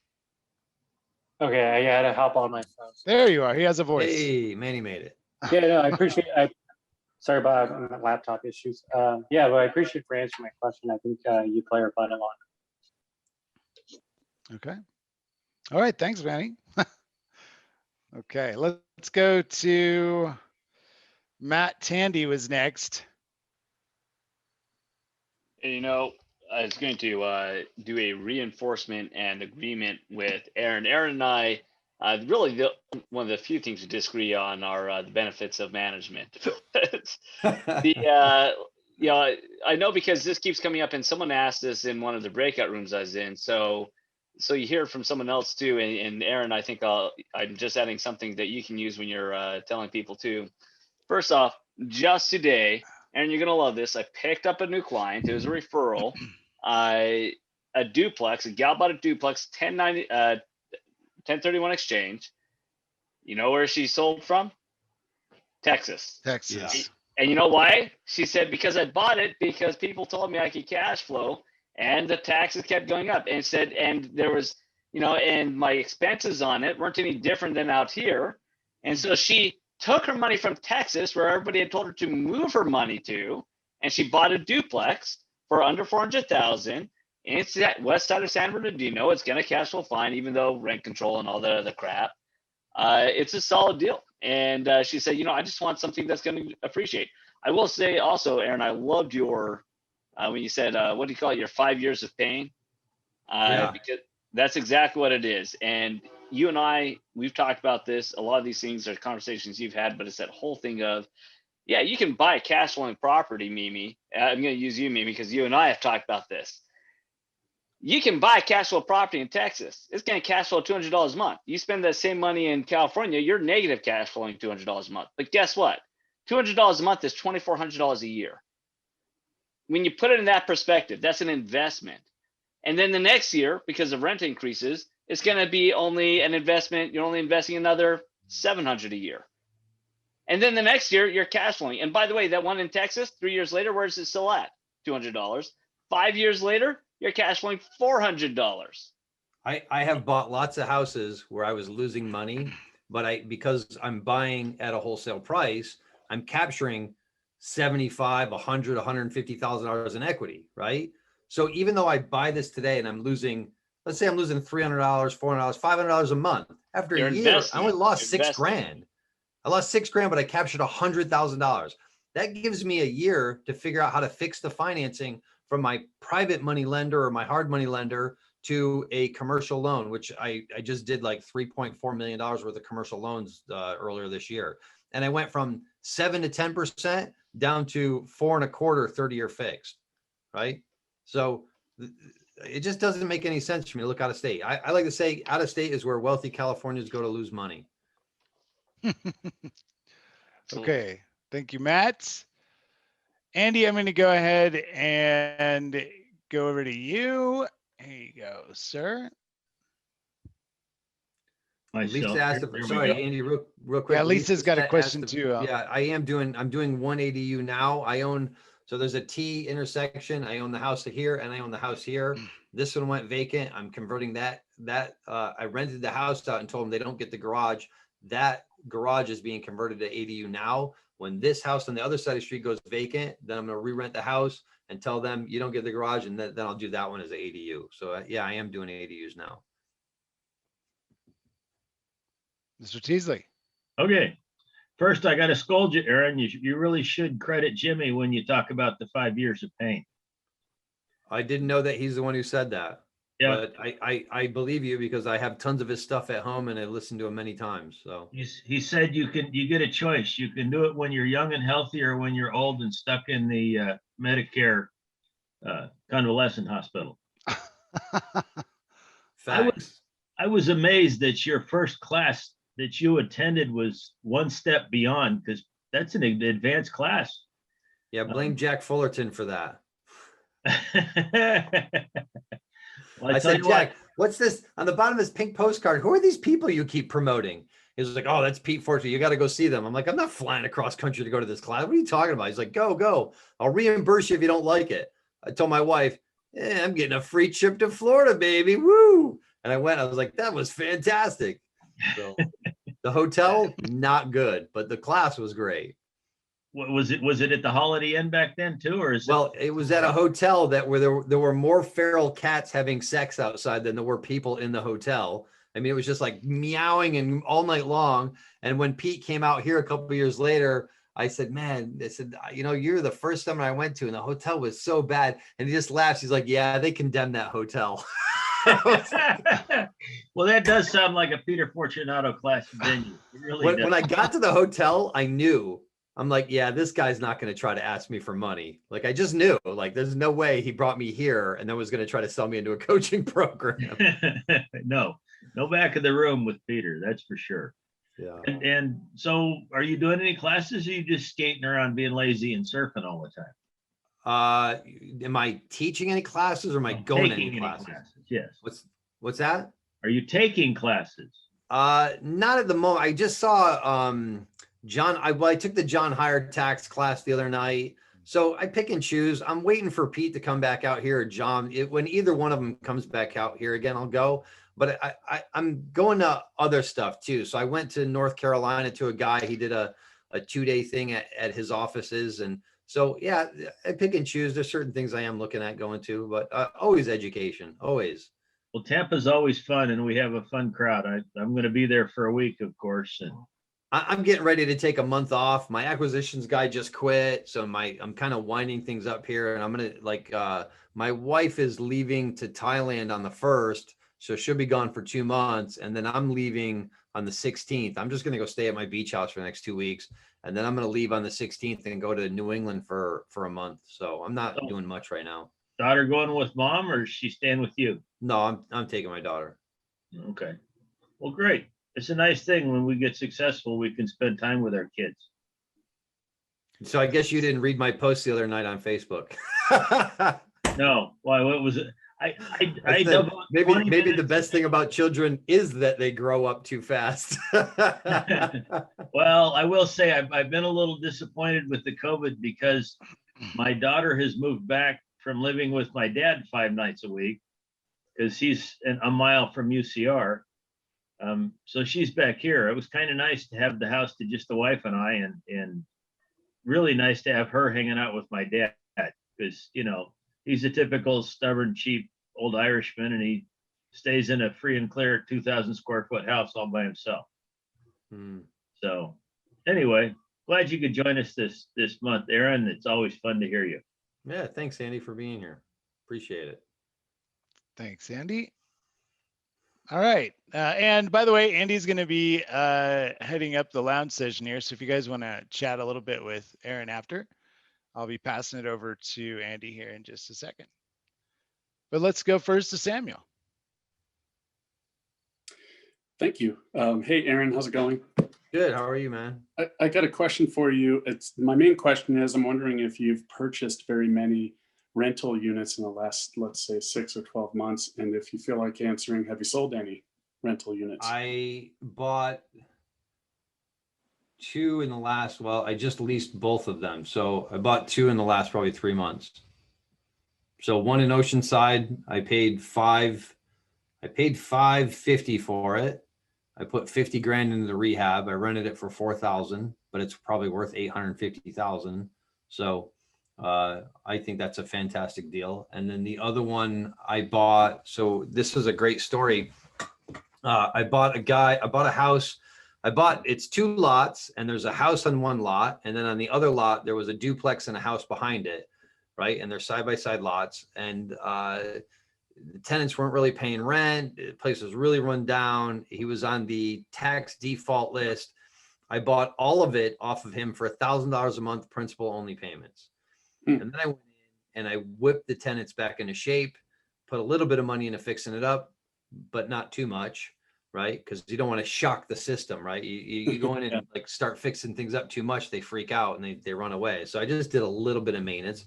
Okay, I had to hop on my phone. There you are. He has a voice. Hey, Manny made it. Yeah, no, I appreciate. Sorry about laptop issues. Yeah, but I appreciate for answering my question. I think you clarified a lot. Okay. All right. Thanks, Manny. Okay, let's go to Matt. Tandy was next. You know, I was going to do a reinforcement and agreement with Aaron. Aaron and I, really one of the few things we disagree on are the benefits of management. You know, I know because this keeps coming up, and someone asked this in one of the breakout rooms I was in. So so you hear from someone else too. And Aaron, I think I'm just adding something that you can use when you're telling people too. First off, just today, Aaron, you're gonna love this. I picked up a new client. It was a referral. A duplex. A gal bought a duplex, 1031 exchange. You know where she sold from? Texas. Texas. And you know why? She said, because I bought it because people told me I could cash flow, and the taxes kept going up. And said, and there was, and my expenses on it weren't any different than out here. And so she took her money from Texas, where everybody had told her to move her money to, and she bought a duplex for under 400,000. And it's at west side of San Bernardino. It's going to cash flow fine, even though rent control and all that other crap. It's a solid deal. And she said, I just want something that's going to appreciate. I will say also, Aaron, I loved your, when you said, what do you call it? Your 5 years of pain. Because that's exactly what it is. And you and I, we've talked about this. A lot of these things are conversations you've had, but it's that whole thing of, yeah, you can buy a cash flowing property, Mimi. I'm going to use you, Mimi, because you and I have talked about this. You can buy cash flow property in Texas. It's going to cash flow $200 a month. You spend that same money in California, you're negative cash flowing $200 a month. But guess what? $200 a month is $2,400 a year. When you put it in that perspective, that's an investment. And then the next year, because of rent increases, it's going to be only an investment. You're only investing another $700 a year. And then the next year, you're cash flowing. And by the way, that one in Texas, 3 years later, where is it still at? $200. 5 years later, you're cash flowing $400. I have bought lots of houses where I was losing money, but because I'm buying at a wholesale price, I'm capturing $75, $100, $150,000 in equity, right? So even though I buy this today and I'm losing, let's say I'm losing $300, $400, $500 a month, after a year, I only lost $6,000. I lost $6,000, but I captured $100,000. That gives me a year to figure out how to fix the financing from my private money lender or my hard money lender to a commercial loan, which I just did like $3.4 million worth of commercial loans earlier this year. And I went from 7 to 10% down to 4.25 30-year fixed, right? So it just doesn't make any sense for me to look out of state. I like to say out of state is where wealthy Californians go to lose money. Okay, thank you, Matt. Andy, I'm going to go ahead and go over to you. Here you go, sir. Lisa asked, sorry, Andy, real quick. Yeah, Lisa's got a question too. Yeah, I'm doing one ADU now. I own, so there's a T intersection. I own the house here and I own the house here. This one went vacant. I'm converting that. I rented the house out and told them they don't get the garage. That garage is being converted to ADU now. When this house on the other side of the street goes vacant, then I'm going to re-rent the house and tell them you don't get the garage, and then I'll do that one as an ADU. So yeah, I am doing ADUs now. Mr. Teasley. Okay. First, I got to scold you, Aaron. You really should credit Jimmy when you talk about the 5 years of pain. I didn't know that he's the one who said that. Yeah. But I believe you because I have tons of his stuff at home and I listened to him many times. So he said you get a choice. You can do it when you're young and healthy or when you're old and stuck in the Medicare convalescent hospital. I was amazed that your first class that you attended was one step beyond, because that's an advanced class. Yeah, blame Jack Fullerton for that. Well, I said, Jack, what's this on the bottom of this pink postcard? Who are these people you keep promoting? He was like, oh, that's Pete Fortune. You got to go see them. I'm like, I'm not flying across country to go to this class. What are you talking about? He's like, go. I'll reimburse you if you don't like it. I told my wife, I'm getting a free trip to Florida, baby. Woo. And I went, I was like, that was fantastic. So the hotel, not good, but the class was great. What was it? Was it at the Holiday Inn back then too, or is it was at a hotel that where there were more feral cats having sex outside than there were people in the hotel. I mean, it was just like meowing and all night long. And when Pete came out here a couple of years later, I said, man, you're the first summer I went to, and the hotel was so bad. And he just laughs. He's like, yeah, they condemned that hotel. Well, that does sound like a Peter Fortunato class venue. It really does. When I got to the hotel, I knew I'm like, yeah, this guy's not going to try to ask me for money. Like, I just knew, like, there's no way he brought me here and then was going to try to sell me into a coaching program. No back of the room with Peter, that's for sure. Yeah. And so are you doing any classes, or are you just skating around being lazy and surfing all the time? Am I teaching any classes or am I going to Taking any classes? Yes. What's that? Are you taking classes? Not at the moment. I just saw John. I took the John Hire tax class the other night. So I pick and choose. I'm waiting for Pete to come back out here, or John. When either one of them comes back out here again, I'll go. But I'm going to other stuff too. So I went to North Carolina to a guy. He did a 2-day thing at his offices. And so, yeah, I pick and choose. There's certain things I am looking at going to, but always education, always. Well, Tampa's always fun, and we have a fun crowd. I'm going to be there for a week, of course. And I'm getting ready to take a month off. My acquisitions guy just quit. So I'm kind of winding things up here, and I'm going to my wife is leaving to Thailand on the 1st. So she'll be gone for 2 months. And then I'm leaving on the 16th. I'm just going to go stay at my beach house for the next 2 weeks. And then I'm going to leave on the 16th and go to New England for a month. So I'm not doing much right now. Daughter going with mom, or is she staying with you? No, I'm taking my daughter. Okay. Well, great. It's a nice thing when we get successful, we can spend time with our kids. So I guess you didn't read my post the other night on Facebook. No. Why? What was it? I said, maybe the best thing about children is that they grow up too fast. Well, I will say I've been a little disappointed with the COVID, because my daughter has moved back from living with my dad 5 nights a week, because he's a mile from UCR. So she's back here. It was kind of nice to have the house to just the wife and I, and really nice to have her hanging out with my dad, because, he's a typical stubborn, cheap old Irishman, and he stays in a free and clear 2,000 square foot house all by himself. So anyway, glad you could join us this month, Aaron. It's always fun to hear you. Yeah, thanks, Andy, for being here. Appreciate it. Thanks, Andy. All right. And by the way, Andy's going to be heading up the lounge session here. So if you guys want to chat a little bit with Aaron after, I'll be passing it over to Andy here in just a second. But let's go first to Samuel. Thank you. Hey, Aaron, how's it going? Good. How are you, man? I got a question for you. My main question is, I'm wondering if you've purchased very many rental units in the last, let's say, 6 or 12 months. And if you feel like answering, have you sold any rental units? I bought 2 in the last, I just leased both of them. So I bought 2 in the last probably 3 months. So one in Oceanside, I paid $550 for it. I put 50 grand into the rehab. I rented it for 4,000, but it's probably worth 850,000. So I think that's a fantastic deal. And then the other one I bought, so this is a great story. I bought a house. It's 2 lots, and there's a house on one lot. And then on the other lot, there was a duplex and a house behind it. Right. And they're side-by-side lots. And the tenants weren't really paying rent. The place was really run down. He was on the tax default list. I bought all of it off of him for $1,000 a month, principal only payments. And then I went in and I whipped the tenants back into shape, put a little bit of money into fixing it up, but not too much. Right. Because you don't want to shock the system. Right. You go in and like start fixing things up too much. They freak out and they run away. So I just did a little bit of maintenance.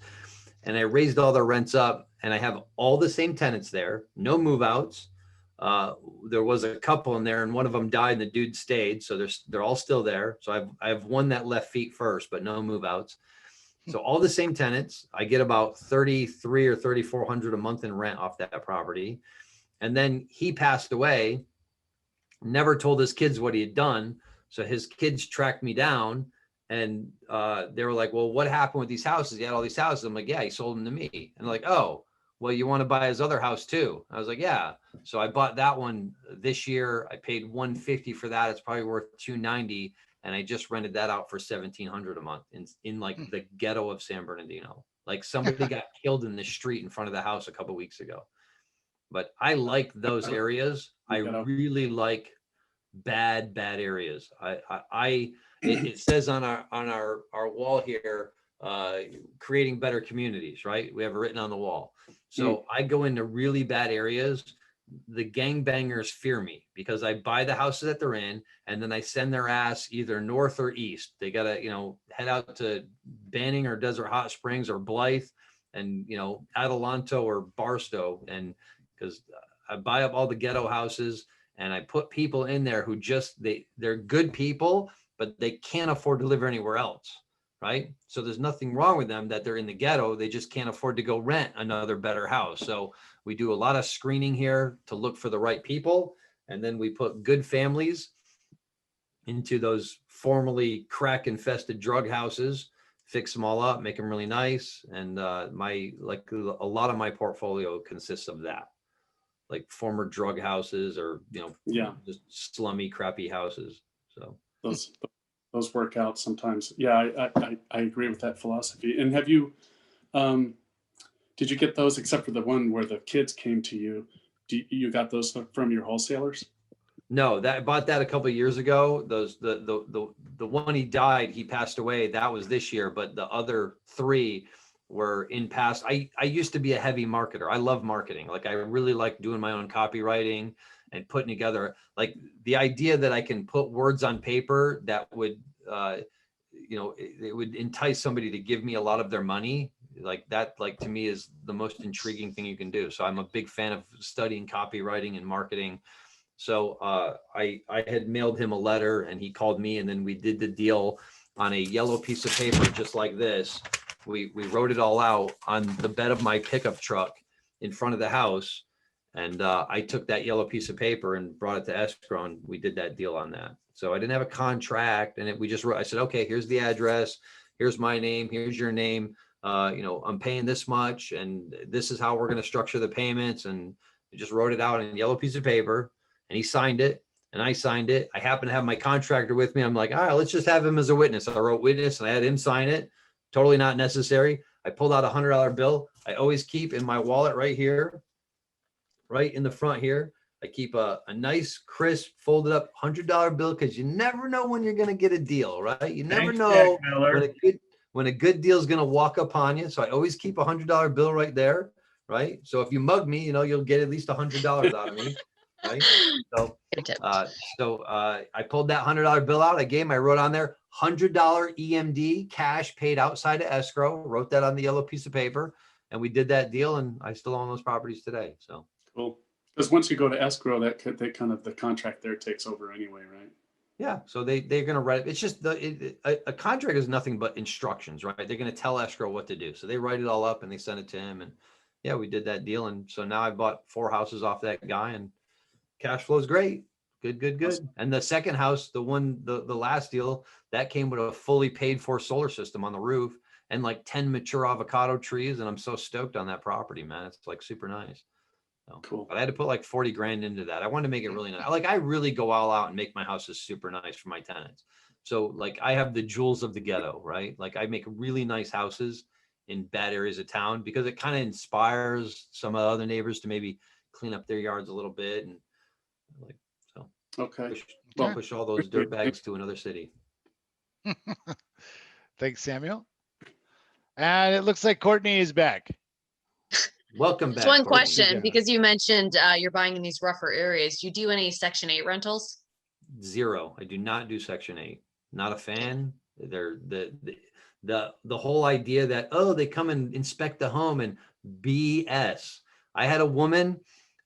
And I raised all their rents up, and I have all the same tenants there, no move outs. There was a couple in there, and one of them died and the dude stayed. So they're all still there. So I have one that left feet first, but no move outs. So all the same tenants. I get about 3,300 or 3,400 a month in rent off that property. And then he passed away, never told his kids what he had done. So his kids tracked me down. And they were like, well, what happened with these houses? He had all these houses. I'm like, yeah, he sold them to me. And like, oh, well, you want to buy his other house too? I was like, yeah. So I bought that one this year. I paid $150 for that. It's probably worth $290. And I just rented that out for $1,700 a month in like the ghetto of San Bernardino. Like somebody got killed in the street in front of the house a couple of weeks ago. But I like those areas. I really like bad areas. It says on our wall here, creating better communities, right? We have it written on the wall. So I go into really bad areas. The gangbangers fear me because I buy the houses that they're in, and then I send their ass either north or east. They gotta, head out to Banning or Desert Hot Springs or Blythe, and Adelanto or Barstow, and because I buy up all the ghetto houses and I put people in there who they're good people, but they can't afford to live anywhere else. Right. So there's nothing wrong with them that they're in the ghetto. They just can't afford to go rent another better house. So we do a lot of screening here to look for the right people. And then we put good families into those formerly crack infested drug houses, fix them all up, make them really nice. And a lot of my portfolio consists of that, like former drug houses or, just slummy, crappy houses. So those work out sometimes. Yeah, I agree with that philosophy. And have you, did you get those, except for the one where the kids came to you, you got those from your wholesalers? No, I bought that a couple of years ago. The one he passed away, that was this year, but the other three were in past. I used to be a heavy marketer. I love marketing. Like I really like doing my own copywriting and putting together, like the idea that I can put words on paper that would, it would entice somebody to give me a lot of their money. Like that, to me is the most intriguing thing you can do. So I'm a big fan of studying copywriting and marketing. So I had mailed him a letter and he called me, and then we did the deal on a yellow piece of paper, just like this. We wrote it all out on the bed of my pickup truck in front of the house. And I took that yellow piece of paper and brought it to escrow, and we did that deal on that. So I didn't have a contract, and we just wrote, I said, okay, here's the address. Here's my name. Here's your name. I'm paying this much, and this is how we're going to structure the payments. And we just wrote it out on a yellow piece of paper, and he signed it and I signed it. I happen to have my contractor with me. I'm like, all right, let's just have him as a witness. I wrote witness and I had him sign it. Totally not necessary. I pulled out $100 bill. I always keep in my wallet right here, right in the front here. I keep a nice, crisp, folded up $100 bill because you never know when you're going to get a deal, right? You never know when a good deal is going to walk upon you. So I always keep a $100 bill right there, right? So if you mug me, you'll get at least $100 out of me, right? So I pulled that $100 bill out. I wrote on there $100 EMD cash paid outside of escrow. Wrote that on the yellow piece of paper, and we did that deal. And I still own those properties today. So cool. Because once you go to escrow, that kind of the contract there takes over anyway, right? Yeah. So they're going to write it. It's just a contract is nothing but instructions, right? They're going to tell escrow what to do. So they write it all up and they send it to him. And yeah, we did that deal. And so now I bought 4 houses off that guy, and cash flow is great. Good. And the second house, the last deal, that came with a fully paid for solar system on the roof and like 10 mature avocado trees. And I'm so stoked on that property, man. It's like super nice. So, cool. But I had to put like 40 grand into that. I wanted to make it really nice. Like I really go all out and make my houses super nice for my tenants. So like I have the jewels of the ghetto, right? Like I make really nice houses in bad areas of town because it kind of inspires some of the other neighbors to maybe clean up their yards a little bit and like, so. Okay. Push all those dirt bags to another city. Thanks, Samuel. And it looks like Courtney is back. Welcome back. Just one Courtney. question, because you mentioned you're buying in these rougher areas. Do you do any Section 8 rentals? 0. I do not do Section 8. Not a fan. They're the whole idea that, oh, they come and inspect the home and BS. I had a woman,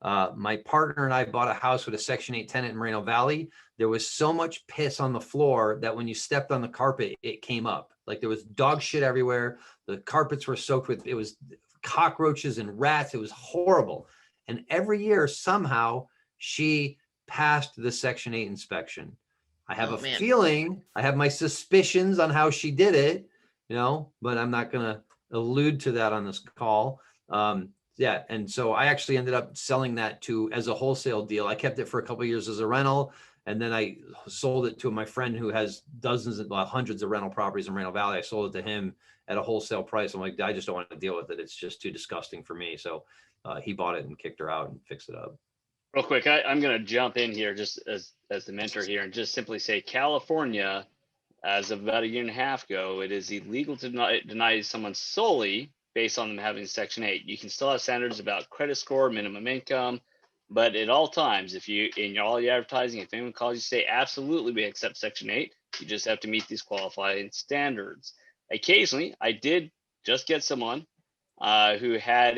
my partner and I bought a house with a Section 8 tenant in Moreno Valley. There was so much piss on the floor that when you stepped on the carpet, it came up. Like there was dog shit everywhere. The carpets were soaked with, it was cockroaches and rats. It was horrible. And every year, somehow, she passed the Section 8 inspection. I have feeling, I have my suspicions on how she did it, but I'm not going to allude to that on this call. Yeah. And so I actually ended up selling that as a wholesale deal. I kept it for a couple of years as a rental. And then I sold it to my friend who has hundreds of rental properties in Moreno Valley. I sold it to him at a wholesale price. I'm like, I just don't want to deal with it. It's just too disgusting for me. So he bought it and kicked her out and fixed it up. Real quick, I'm going to jump in here just as the mentor here and just simply say California, as of about a year and a half ago, it is illegal to deny someone solely based on them having Section 8. You can still have standards about credit score, minimum income, but at all times, if you, in all your advertising, if anyone calls you, say, absolutely, we accept Section 8, you just have to meet these qualifying standards. Occasionally, I did just get someone who had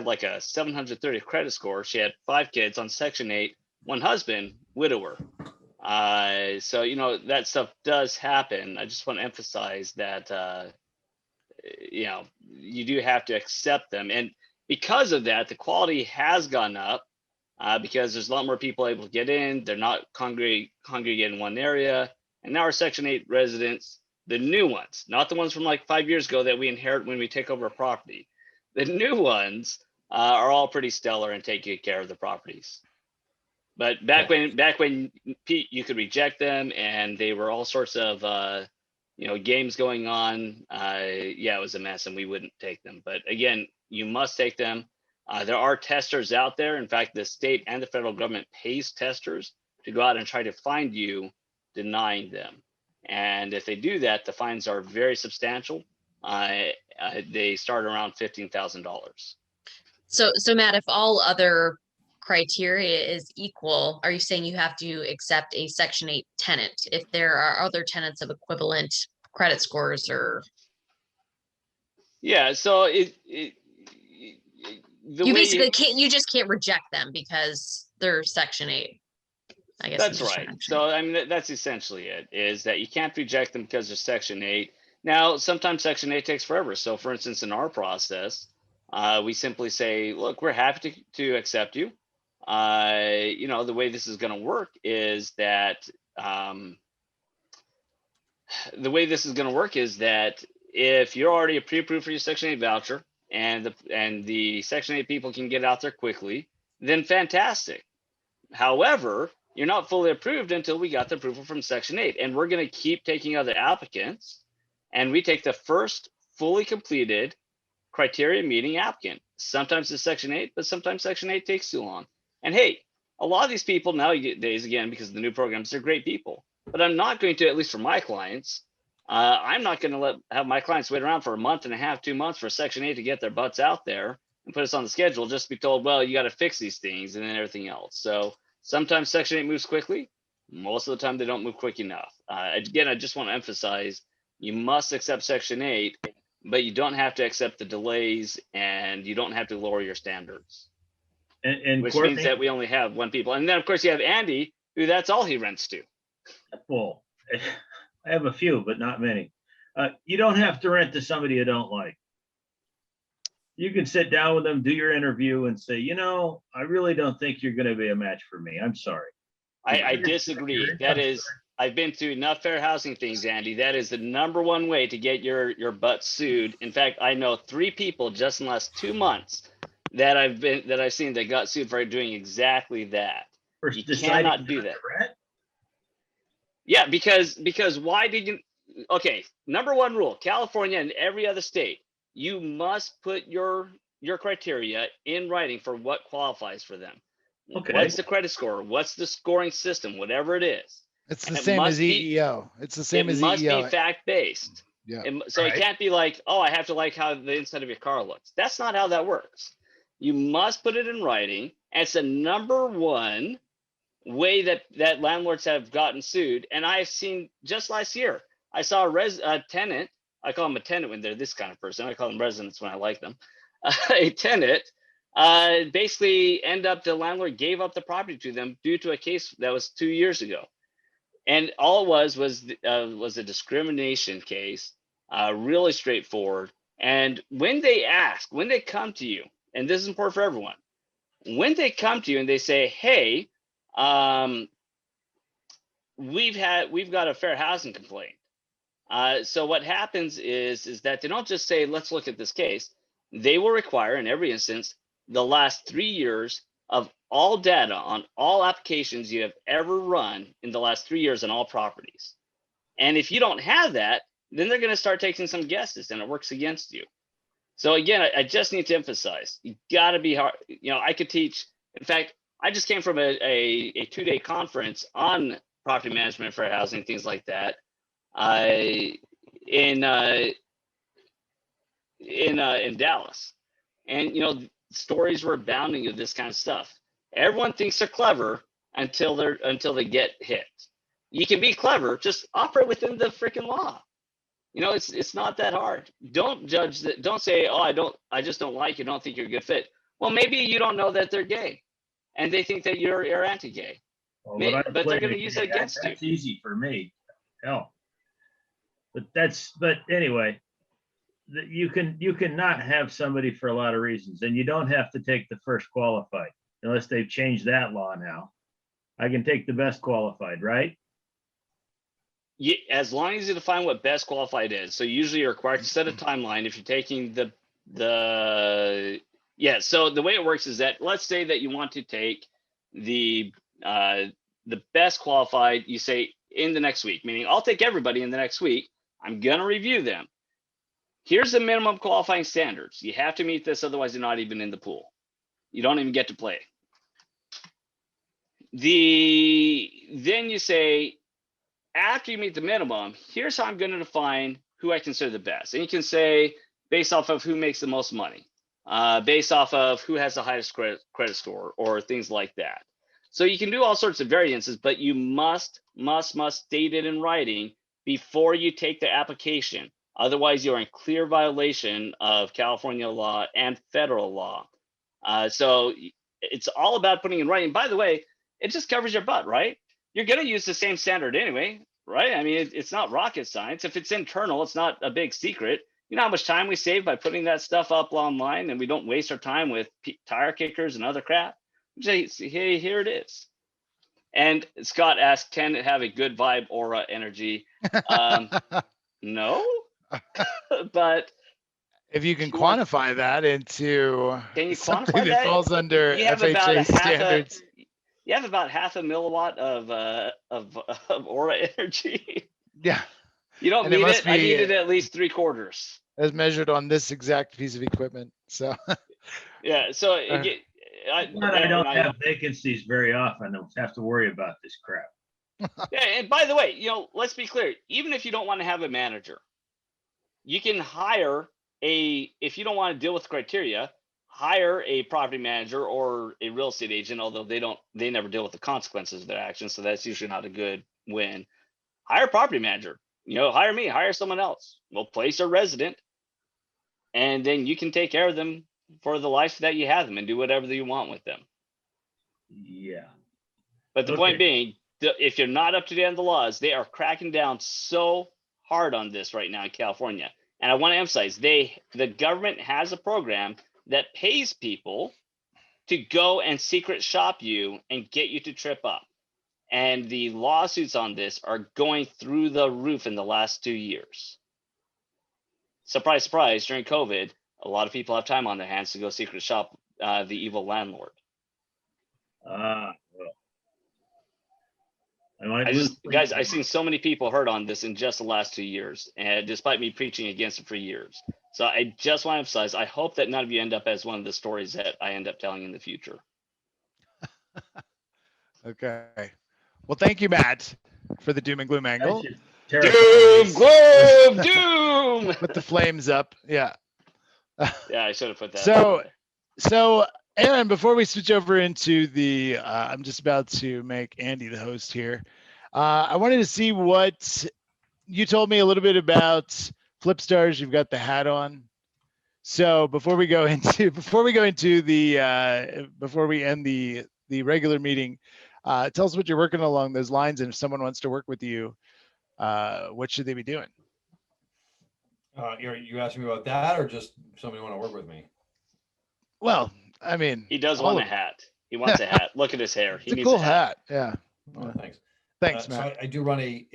like a 730 credit score. She had 5 kids on Section 8, 1 husband, widower. So, you know, that stuff does happen. I just want to emphasize that, you know, you do have to accept them. And because of that, the quality has gone up because there's a lot more people able to get in. They're not congregate in one area. And now our Section 8 residents, the new ones, not the ones from like 5 years ago that we inherit when we take over a property. The new ones are all pretty stellar and take good care of the properties. But back when Pete, you could reject them and they were all sorts of, you know, games going on. Yeah, it was a mess and we wouldn't take them. But again, you must take them. There are testers out there. In fact, the state and the federal government pays testers to go out and try to find you denying them. And if they do that, the fines are very substantial. They start around $15,000. So Matt, if all other criteria is equal, are you saying you have to accept a Section 8 tenant if there are other tenants of equivalent credit scores or? Yeah, so You basically can't, you just can't reject them because they're Section 8. I guess that's right. So I mean, that's essentially it, is that you can't reject them because they're Section 8. Now, sometimes Section 8 takes forever. So for instance, in our process, we simply say, look, we're happy to accept you. You know, the way this is going to work is that if you're already pre-approved for your Section 8 voucher and the Section 8 people can get out there quickly, then fantastic. However, you're not fully approved until we got the approval from Section 8, and we're going to keep taking other applicants, and we take the first fully completed criteria meeting applicant. Sometimes it's Section 8, but sometimes Section 8 takes too long. And hey, a lot of these people nowadays, again, because of the new programs, they're great people. But I'm not going to, at least for my clients, I'm not going to have my clients wait around for a month and a half, 2 months for Section 8 to get their butts out there and put us on the schedule just to be told, well, you got to fix these things and then everything else. So sometimes Section 8 moves quickly. Most of the time, they don't move quick enough. Again, I just want to emphasize, you must accept Section 8, but you don't have to accept the delays and you don't have to lower your standards. And which Courtney, means that we only have 1 people. And then of course you have Andy, who that's all he rents to. well, I have a few, but not many. You don't have to rent to somebody you don't like. You can sit down with them, do your interview and say, you know, I really don't think you're going to be a match for me. I'm sorry. I disagree. That is, I've been through enough fair housing things, Andy. That is the #1 way to get your butt sued. In fact, I know 3 people just in the last 2 months that I've seen that got sued for doing exactly that. You cannot do that. Yeah, because why did you? Okay, #1 rule: California and every other state, you must put your criteria in writing for what qualifies for them. Okay. What's the credit score? What's the scoring system? Whatever it is. It's the same as EEO. It's the same as EEO. It must be fact-based. Yeah. So it can't be like, oh, I have to like how the inside of your car looks. That's not how that works. You must put it in writing. And it's the #1 way that landlords have gotten sued. And I've seen just last year, I saw a tenant. I call them a tenant when they're this kind of person. I call them residents when I like them. A tenant basically the landlord gave up the property to them due to a case that was 2 years ago. And all it was a discrimination case, really straightforward. And when they come to you, and this is important for everyone, when they come to you and they say, hey, we've got a fair housing complaint. So what happens is that they don't just say, let's look at this case. They will require, in every instance, the last 3 years of all data on all applications you have ever run in the last 3 years on all properties. And if you don't have that, then they're going to start taking some guesses and it works against you. So again, I just need to emphasize, you gotta be hard. You know, I could teach, in fact, I just came from a 2-day conference on property management for housing, things like that. In Dallas, and you know, stories were abounding of this kind of stuff. Everyone thinks they're clever until they get hit. You can be clever, just operate within the freaking law. You know, it's not that hard. Don't judge that. Don't say, oh, I just don't like you. Don't think you're a good fit. Well, maybe you don't know that they're gay, and they think that you're anti-gay. Well, But they're going to use it against you. That's easy for me. Hell, but anyway, you can not have somebody for a lot of reasons, and you don't have to take the first qualified unless they've changed that law now. I can take the best qualified, right? Yeah, as long as you define what best qualified is. So usually you're required to set a timeline if you're taking so the way it works is that, let's say that you want to take the best qualified, you say in the next week, meaning I'll take everybody in the next week. I'm going to review them. Here's the minimum qualifying standards. You have to meet this, otherwise you're not even in the pool. You don't even get to play. Then you say, after you meet the minimum, here's how I'm going to define who I consider the best. And you can say, based off of who makes the most money, based off of who has the highest credit score, or things like that. So you can do all sorts of variances, but you must state it in writing before you take the application. Otherwise, you're in clear violation of California law and federal law. So it's all about putting in writing. By the way, it just covers your butt, right? You're going to use the same standard anyway, right? I mean, it's not rocket science. If it's internal, it's not a big secret. You know how much time we save by putting that stuff up online, and we don't waste our time with tire kickers and other crap? Hey, here it is. And Scott asked, can it have a good vibe, aura, energy? No, but if you can quantify that into something quantify that falls under FHA standards. You have about half a milliwatt of aura energy. Yeah. You don't need it. I needed at least 3/4. As measured on this exact piece of equipment. So. Yeah. So I don't have vacancies very often. I don't have to worry about this crap. Yeah. And by the way, you know, let's be clear. Even if you don't want to have a manager, you can hire if you don't want to deal with criteria, hire a property manager or a real estate agent, although they never deal with the consequences of their actions. So that's usually not a good win. Hire a property manager, you know, hire me, hire someone else. We'll place a resident, and then you can take care of them for the life that you have them and do whatever you want with them. Yeah. But the point being, if you're not up to date on the laws, they are cracking down so hard on this right now in California. And I want to emphasize, the government has a program that pays people to go and secret shop you and get you to trip up. And the lawsuits on this are going through the roof in the last 2 years. Surprise, surprise, during COVID, a lot of people have time on their hands to go secret shop the evil landlord. Guys, I've seen so many people hurt on this in just the last 2 years, and despite me preaching against it for years. So I just want to emphasize, I hope that none of you end up as one of the stories that I end up telling in the future. Okay. Well, thank you, Matt, for the doom and gloom angle. Doom, gloom, doom! Put the flames up. Yeah. Yeah, I should have put that. So Aaron, before we switch over into the, I'm just about to make Andy the host here. I wanted to see what you told me a little bit about Flipstars. You've got the hat on. So before we end the regular meeting, tell us what you're working along those lines, and if someone wants to work with you, what should they be doing? You asking me about that, or just somebody want to work with me? Well, I mean, he does want a hat. He wants a hat. Look at his hair. It's a cool hat. Yeah. Oh, thanks. Thanks, Matt. So I do run I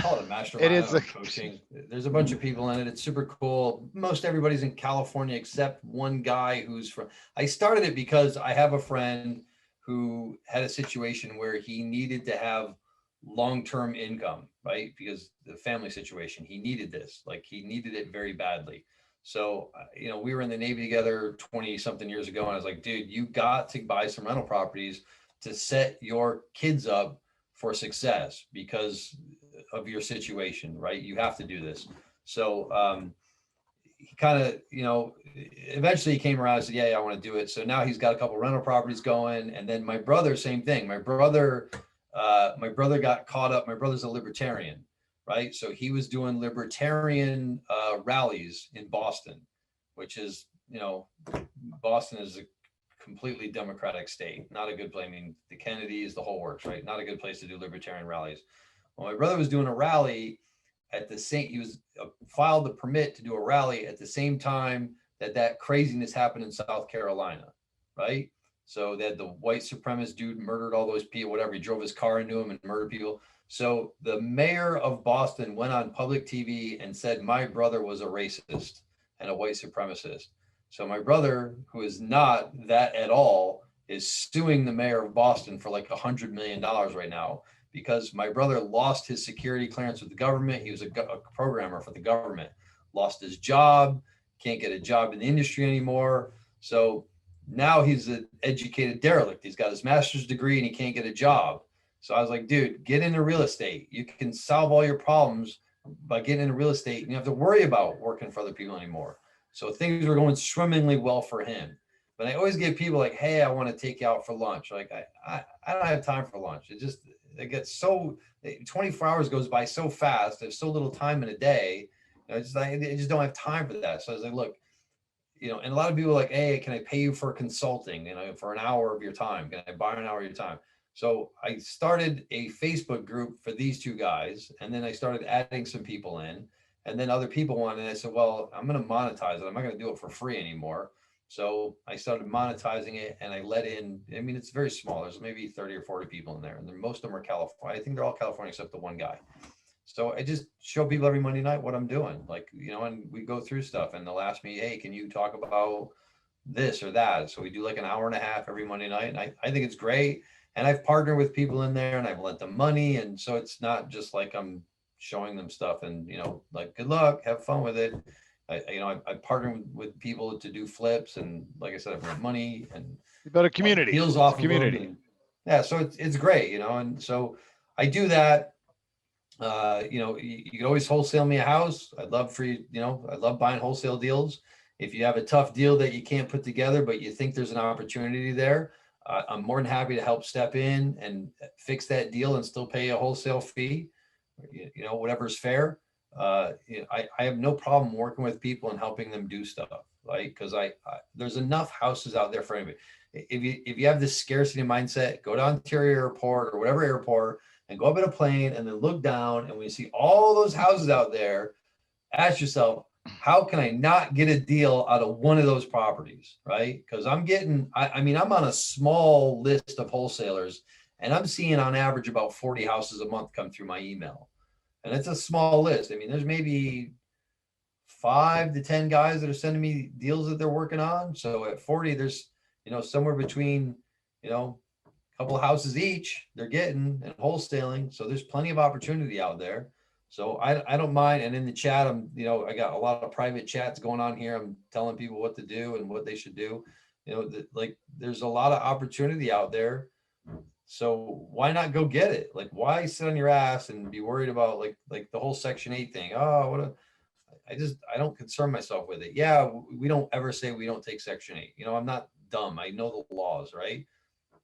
call it a mastermind. It is coaching. There's a bunch of people in it. It's super cool. Most everybody's in California except one guy who's from. I started it because I have a friend who had a situation where he needed to have long-term income, right? Because the family situation, he needed this. Like, he needed it very badly. So, we were in the Navy together 20 something years ago. And I was like, dude, you got to buy some rental properties to set your kids up for success because of your situation, right? You have to do this. So, he kind of, eventually he came around and said, yeah, I want to do it. So now he's got a couple rental properties going. And then my brother, same thing. My brother got caught up. My brother's a libertarian, right? So he was doing libertarian rallies in Boston, which is, Boston is a completely democratic state, not a good place. I mean, the Kennedys, the whole works, right? Not a good place to do libertarian rallies. Well, my brother was doing a rally at the same, he was filed the permit to do a rally at the same time that craziness happened in South Carolina, right? So they had the white supremacist dude murdered all those people, whatever. He drove his car into them and murdered people. So the mayor of Boston went on public TV and said my brother was a racist and a white supremacist. So my brother, who is not that at all, is suing the mayor of Boston for like $100 million right now, because my brother lost his security clearance with the government. He was a programmer for the government, lost his job, can't get a job in the industry anymore. So now he's an educated derelict. He's got his master's degree and he can't get a job. So I was like, dude, get into real estate. You can solve all your problems by getting into real estate. You don't have to worry about working for other people anymore. So things were going swimmingly well for him. But I always get people like, hey, I want to take you out for lunch. Like, I don't have time for lunch. It gets so, 24 hours goes by so fast. There's so little time in a day. I just don't have time for that. So I was like, look, and a lot of people are like, hey, can I pay you for consulting, for an hour of your time? Can I buy an hour of your time? So I started a Facebook group for these two guys. And then I started adding some people in, and then other people wanted, and I said, well, I'm going to monetize it. I'm not going to do it for free anymore. So I started monetizing it, and I let in, it's very small. There's maybe 30 or 40 people in there, and most of them are California. I think they're all California except the one guy. So I just show people every Monday night what I'm doing, and we go through stuff, and they'll ask me, hey, can you talk about this or that? So we do like an hour and a half every Monday night, and I think it's great. And I've partnered with people in there, and I've lent them money. And so it's not just like I'm showing them stuff and, like, good luck, have fun with it. I partner with people to do flips, and like I said, I've lent money and build a community. Deals off community. Of yeah, so it's great, and so I do that. You can always wholesale me a house. I'd love for you, I love buying wholesale deals. If you have a tough deal that you can't put together, but you think there's an opportunity there, I'm more than happy to help step in and fix that deal and still pay a wholesale fee, whatever's fair. I have no problem working with people and helping them do stuff, right? Because there's enough houses out there for anybody. If you have this scarcity mindset, go to Ontario Airport or whatever airport and go up in a plane and then look down, and when you see all those houses out there, ask yourself, how can I not get a deal out of one of those properties, right? Because I'm on a small list of wholesalers, and I'm seeing on average about 40 houses a month come through my email. And it's a small list. There's maybe 5 to 10 guys that are sending me deals that they're working on. So at 40, there's, somewhere between, a couple of houses each they're getting and wholesaling. So there's plenty of opportunity out there. So I don't mind. And in the chat, I got a lot of private chats going on here. I'm telling people what to do and what they should do. There's a lot of opportunity out there. So why not go get it? Like, why sit on your ass and be worried about like the whole Section 8 thing? Oh, I don't concern myself with it. Yeah, we don't ever say we don't take Section 8. I'm not dumb. I know the laws, right?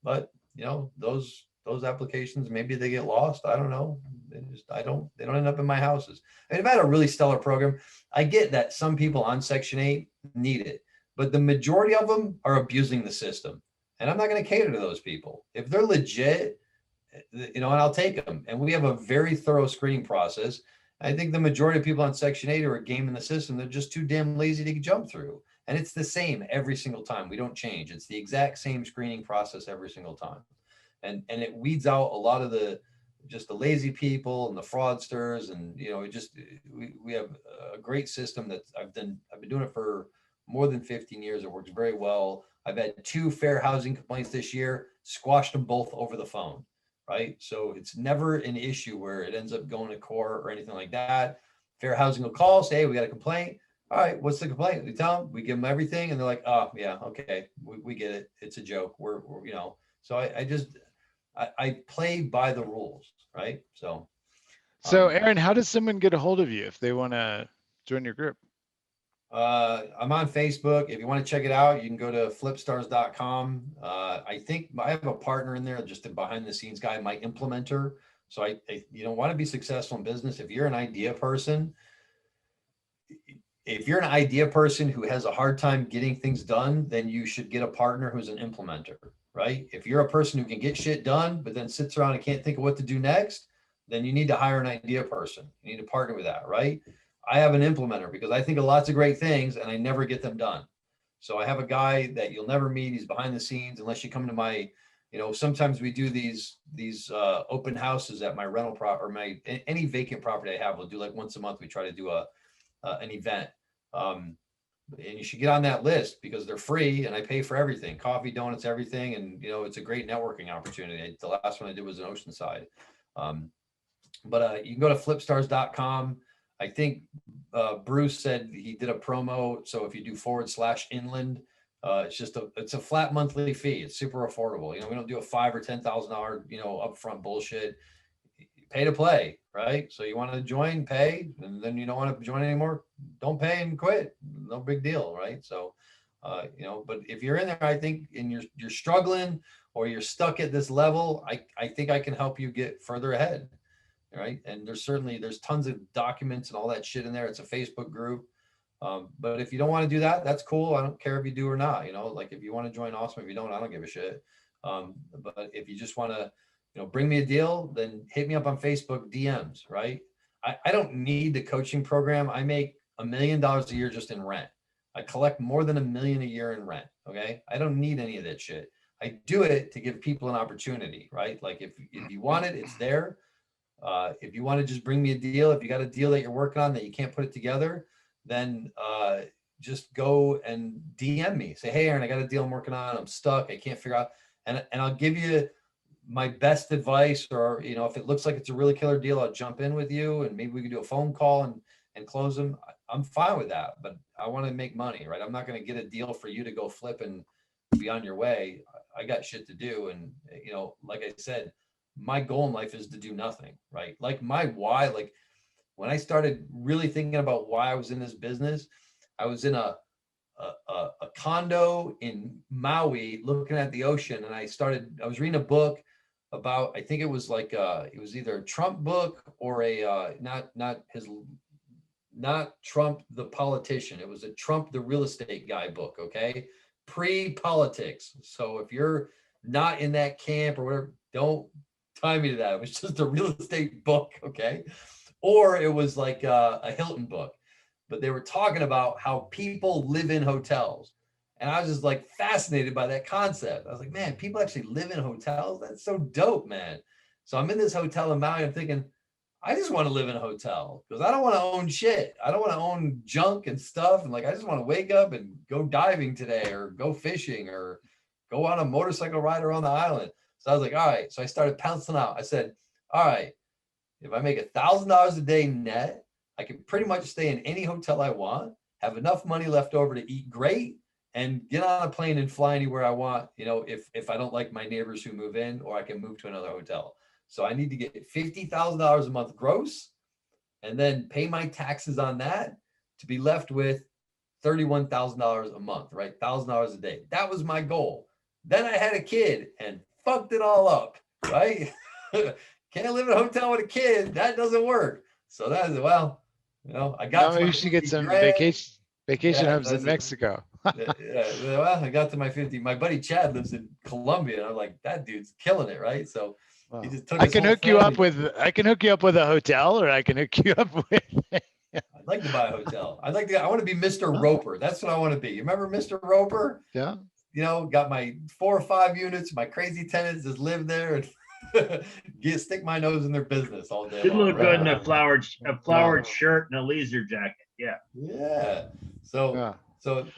But those applications, maybe they get lost. I don't know. They don't end up in my houses. I've had a really stellar program. I get that some people on Section 8 need it, but the majority of them are abusing the system. And I'm not going to cater to those people. If they're legit, and I'll take them. And we have a very thorough screening process. I think the majority of people on Section 8 are gaming the system. They're just too damn lazy to jump through. And it's the same every single time. We don't change. It's the exact same screening process every single time. And it weeds out a lot of the lazy people and the fraudsters. And, we have a great system that I've been doing it for more than 15 years. It works very well. I've had 2 fair housing complaints this year, squashed them both over the phone, right? So it's never an issue where it ends up going to court or anything like that. Fair housing will call, say, hey, we got a complaint. all right, what's the complaint? We tell them, we give them everything, and they're like, oh yeah, okay, we get it. It's a joke. We're you know, so I play by the rules, right? So Aaron, how does someone get a hold of you if they want to join your group? I'm on Facebook. If you want to check it out, you can go to flipstars.com. I think I have a partner in there, just a behind the scenes guy, my implementer. So I you don't want to be successful in business. If you're an idea person, who has a hard time getting things done, then you should get a partner who's an implementer, right? If you're a person who can get shit done, but then sits around and can't think of what to do next, then you need to hire an idea person. You need to partner with that, right? I have an implementer because I think of lots of great things and I never get them done. So I have a guy that you'll never meet. He's behind the scenes unless you come to my, you know, sometimes we do these open houses at my rental or my any vacant property I have. We'll do like once a month. We try to do an event. And you should get on that list because they're free and I pay for everything, coffee, donuts, everything. And, you know, it's a great networking opportunity. The last one I did was in Oceanside. But you can go to flipstars.com. I think Bruce said he did a promo. So if you do /inland, it's a flat monthly fee. It's super affordable. You know, we don't do a $5,000 or $10,000, you know, upfront bullshit. Pay to play, right? So you want to join, pay, and then you don't want to join anymore, don't pay and quit. No big deal, right? So, you know, but if you're in there, I think, and you're struggling or you're stuck at this level, I think I can help you get further ahead, right? And there's tons of documents and all that shit in there. It's a Facebook group. But if you don't want to do that, that's cool. I don't care if you do or not, you know, like if you want to join, awesome. If you don't, I don't give a shit. But if you just want to, you know, bring me a deal, then hit me up on Facebook DMs, right? I don't need the coaching program. I make $1 million a year just in rent. I collect more than $1 million a year in rent. Okay. I don't need any of that shit. I do it to give people an opportunity, right? Like if you want it, it's there. If you want to just bring me a deal, if you got a deal that you're working on that you can't put it together, then just go and DM me. Say, hey, Aaron, I got a deal I'm working on. I'm stuck. I can't figure out. And I'll give you my best advice, or, you know, if it looks like it's a really killer deal, I'll jump in with you and maybe we can do a phone call and close them. I'm fine with that, but I want to make money, right? I'm not going to get a deal for you to go flip and be on your way. I got shit to do. And, you know, like I said, my goal in life is to do nothing, right? Like my why, like when I started really thinking about why I was in this business, I was in a condo in Maui looking at the ocean. And I was reading a book about, I think it was like it was either a Trump book or a not Trump the politician. It was a Trump the real estate guy book. Okay, pre-politics. So if you're not in that camp or whatever, don't tie me to that. It was just a real estate book. Okay, or it was like a Hilton book, but they were talking about how people live in hotels. And I was just like fascinated by that concept. I was like, man, people actually live in hotels? That's so dope, man. So I'm in this hotel in Maui. I'm thinking, I just want to live in a hotel because I don't want to own shit. I don't want to own junk and stuff. And like, I just want to wake up and go diving today or go fishing or go on a motorcycle ride around the island. So I was like, all right. So I started penciling out. I said, all right, if I make $1,000 a day net, I can pretty much stay in any hotel I want, have enough money left over to eat great, and get on a plane and fly anywhere I want, you know, if I don't like my neighbors who move in, or I can move to another hotel. So I need to get $50,000 a month gross and then pay my taxes on that to be left with $31,000 a month, right? $1,000 a day. That was my goal. Then I had a kid and fucked it all up, right? Can't live in a hotel with a kid. That doesn't work. So that is, well, you know, I got to you should get some vacation homes in Mexico. Well, I got to my 50. My buddy Chad lives in Colombia, and I'm like, that dude's killing it, right? So he just took I can hook you up with a hotel, or I can hook you up with. I'd like to buy a hotel. I want to be Mr. Roper. That's what I want to be. You remember Mr. Roper? Yeah. You know, got my 4 or 5 units. My crazy tenants just live there and stick my nose in their business all day. You'd look good in a flowered shirt and a leisure jacket. Yeah. Yeah. So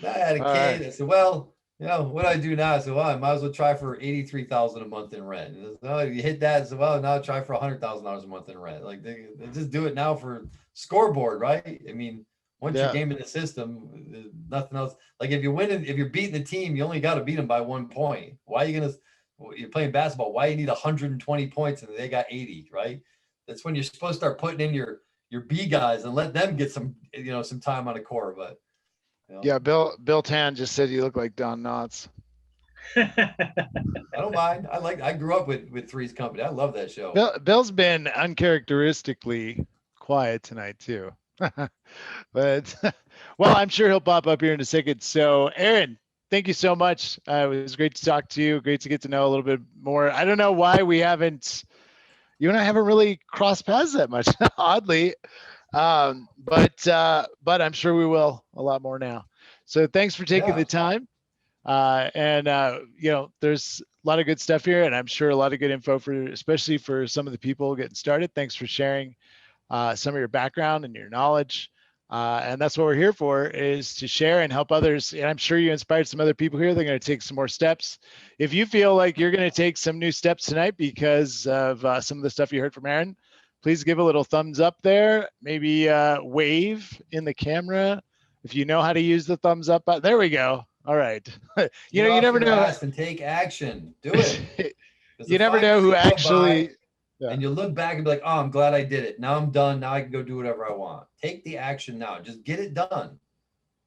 I had a kid. I said, well, you know, what do I do now? I said, well, I might as well try for $83,000 a month in rent. And said, you hit that. I said, well, now try for $100,000 a month in rent. Like they just do it now for scoreboard, right? I mean, Once Yeah. you're game in the system, there's nothing else. Like if you're beating the team, you only got to beat them by 1 point. Why are you you're playing basketball? Why you need 120 points and they got 80, right? That's when you're supposed to start putting in your B guys and let them get some time on the court. But Yeah, Bill Tan just said you look like Don Knotts. I don't mind. I grew up with Three's Company. I love that show. Bill's been uncharacteristically quiet tonight too. But well, I'm sure he'll pop up here in a second. So Aaron, thank you so much. It was great to talk to you. Great to get to know a little bit more. I don't know why you and I haven't really crossed paths that much, oddly. But I'm sure we will a lot more now. So thanks for taking the time. There's a lot of good stuff here, and I'm sure a lot of good info especially for some of the people getting started. Thanks for sharing some of your background and your knowledge. And that's what we're here for, is to share and help others. And I'm sure you inspired some other people here. They're going to take some more steps. If you feel like you're going to take some new steps tonight because of some of the stuff you heard from Aaron, please give a little thumbs up there. Maybe wave in the camera if you know how to use the thumbs up button. There we go. All right. You never know. And take action. Do it. You never know who actually. Yeah. And you look back and be like, oh, I'm glad I did it. Now I'm done. Now I can go do whatever I want. Take the action now. Just get it done.